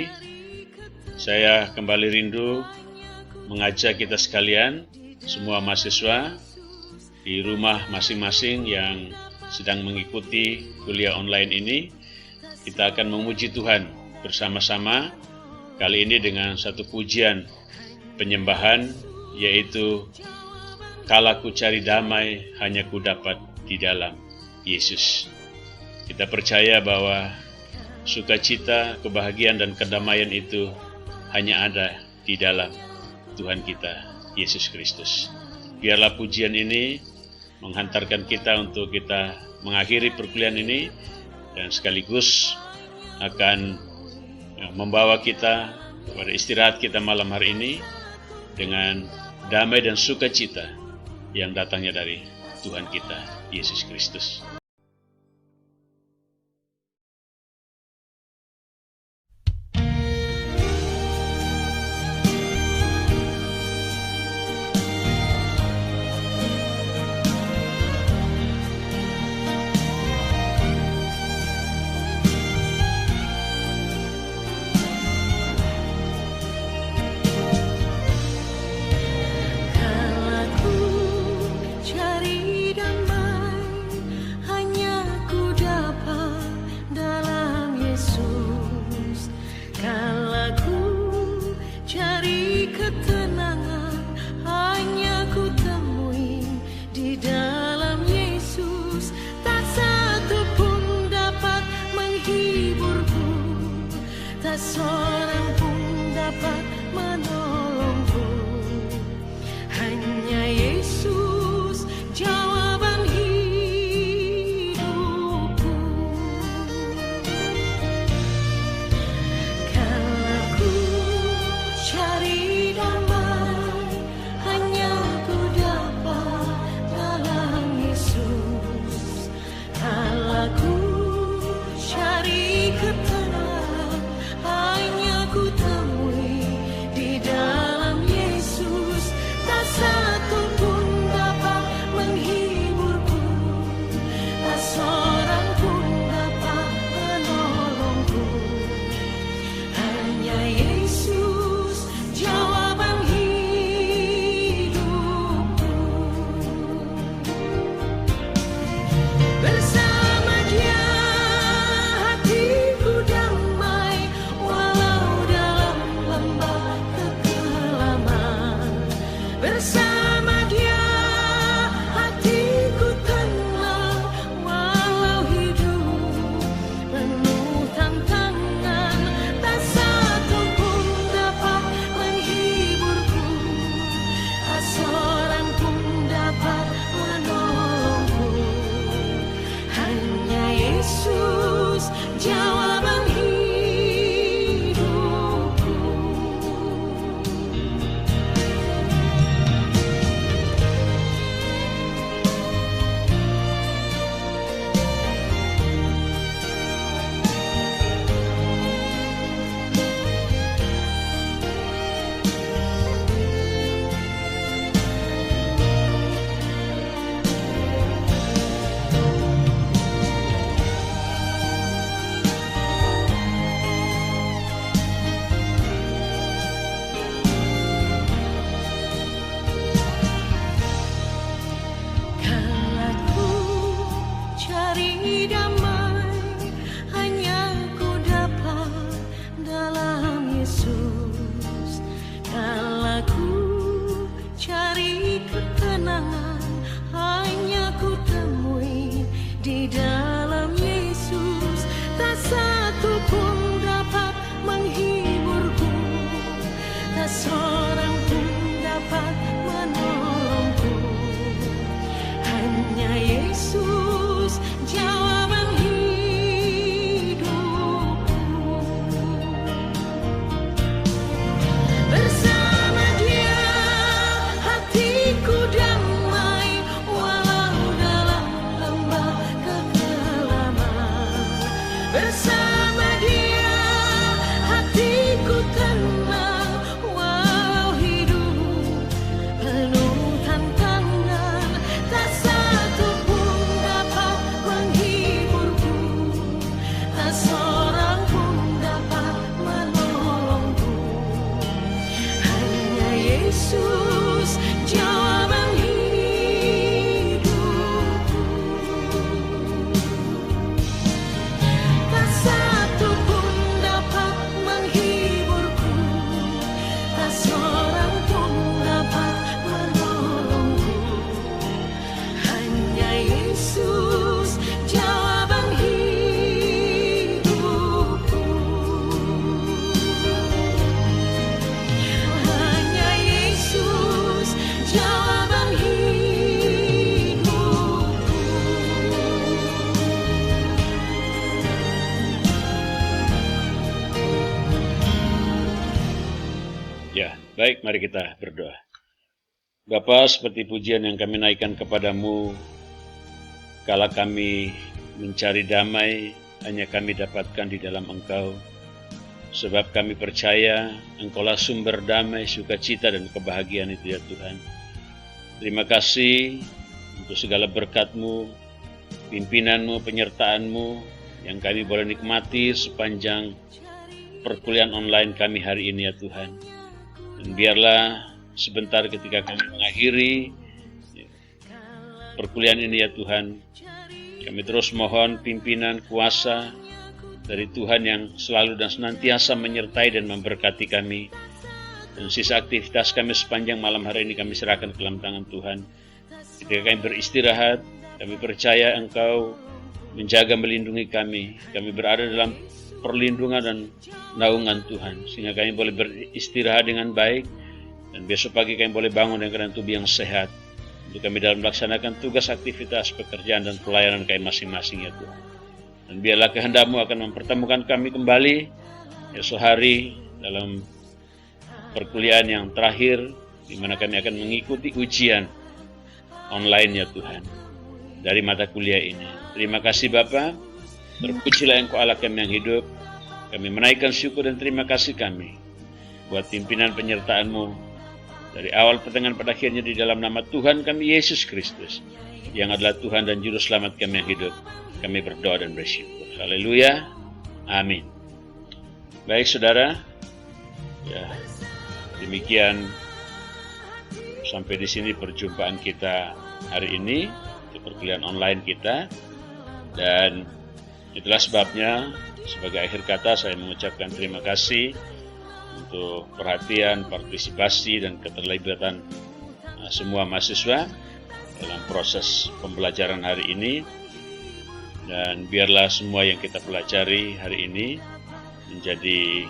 Speaker 3: saya kembali rindu mengajak kita sekalian, semua mahasiswa di rumah masing-masing yang sedang mengikuti kuliah online ini, kita akan memuji Tuhan bersama-sama, kali ini dengan satu pujian penyembahan, yaitu "Kala ku cari damai, hanya ku dapat di dalam Yesus." Kita percaya bahwa sukacita, kebahagiaan, dan kedamaian itu hanya ada di dalam Tuhan kita, Yesus Kristus. Biarlah pujian ini menghantarkan kita untuk kita mengakhiri perkuliahan ini dan sekaligus akan membawa kita pada istirahat kita malam hari ini dengan damai dan sukacita yang datangnya dari Tuhan kita, Yesus Kristus.
Speaker 1: Seorang pun dapat menolongku, hanya Yesus jawaban hidupku. Kalau ku cari damai, hanya ku dapat dalam Yesus. Kalau ku cari ketenangan, hanya ku temui di dalam Yesus. Tak satu pun dapat menghiburku, tak seorang pun dapat menolongku, hanya Yesus jawaban hidupku. Bersama Dia hatiku damai, walau dalam lembah kekelaman. Bersama Dia hatiku tenang, walau hidup penuh tantangan. Tak satu pun dapat menghiburku, tak seorang pun dapat menolongku, hanya Yesus jawaban hidupku. Kalau ku cari damai, hanya ku dapat dalam Yesus. Kalau ku cari ketenangan, hanya ku temui di dalam Yesus. Tak satu pun dapat menghiburku, tak seorang pun dapat menolongku, hanya Yesus jawaban hidupku. Bersama Dia hatiku damai, walau dalam lembah kekelaman.
Speaker 3: Baik, mari kita berdoa. Bapa, seperti pujian yang kami naikkan kepadamu, kala kami mencari damai, hanya kami dapatkan di dalam Engkau. Sebab kami percaya Engkaulah sumber damai, sukacita, dan kebahagiaan itu ya Tuhan. Terima kasih untuk segala berkat-Mu, pimpinan-Mu, penyertaan-Mu, yang kami boleh nikmati sepanjang perkuliahan online kami hari ini ya Tuhan. Dan biarlah sebentar ketika kami mengakhiri perkuliahan ini ya Tuhan, kami terus mohon pimpinan kuasa dari Tuhan yang selalu dan senantiasa menyertai dan memberkati kami. Dan sisa aktivitas kami sepanjang malam hari ini kami serahkan ke dalam tangan Tuhan. Ketika kami beristirahat, kami percaya Engkau menjaga melindungi kami. Kami berada dalam perlindungan dan naungan Tuhan, sehingga kami boleh beristirahat dengan baik, dan besok pagi kami boleh bangun dengan keadaan tubuh yang sehat, untuk kami dalam melaksanakan tugas, aktivitas, pekerjaan, dan pelayanan kami masing-masing ya Tuhan. Dan biarlah kehendak-Mu akan mempertemukan kami kembali esok hari dalam perkuliahan yang terakhir, di mana kami akan mengikuti ujian online ya Tuhan, dari mata kuliah ini. Terima kasih Bapa, terpujilah Engkau Allah kami yang hidup. Kami menaikkan syukur dan terima kasih kami buat pimpinan penyertaan-Mu dari awal pertengahan pada akhirnya, di dalam nama Tuhan kami Yesus Kristus, yang adalah Tuhan dan Juru Selamat kami yang hidup. Kami berdoa dan bersyukur. Haleluya. Amin. Baik saudara, ya demikian sampai di sini perjumpaan kita hari ini di perkuliahan online kita. Dan itulah sebabnya sebagai akhir kata saya mengucapkan terima kasih untuk perhatian, partisipasi, dan keterlibatan semua mahasiswa dalam proses pembelajaran hari ini. Dan biarlah semua yang kita pelajari hari ini menjadi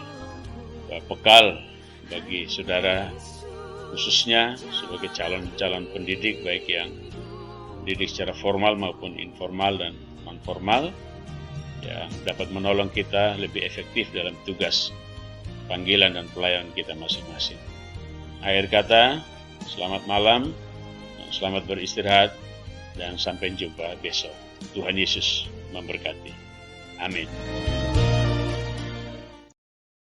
Speaker 3: bekal bagi saudara, khususnya sebagai calon-calon pendidik, baik yang didik secara formal maupun informal dan non-formal, yang dapat menolong kita lebih efektif dalam tugas, panggilan, dan pelayanan kita masing-masing. Akhir kata, selamat malam, selamat beristirahat, dan sampai jumpa besok. Tuhan Yesus memberkati. Amin.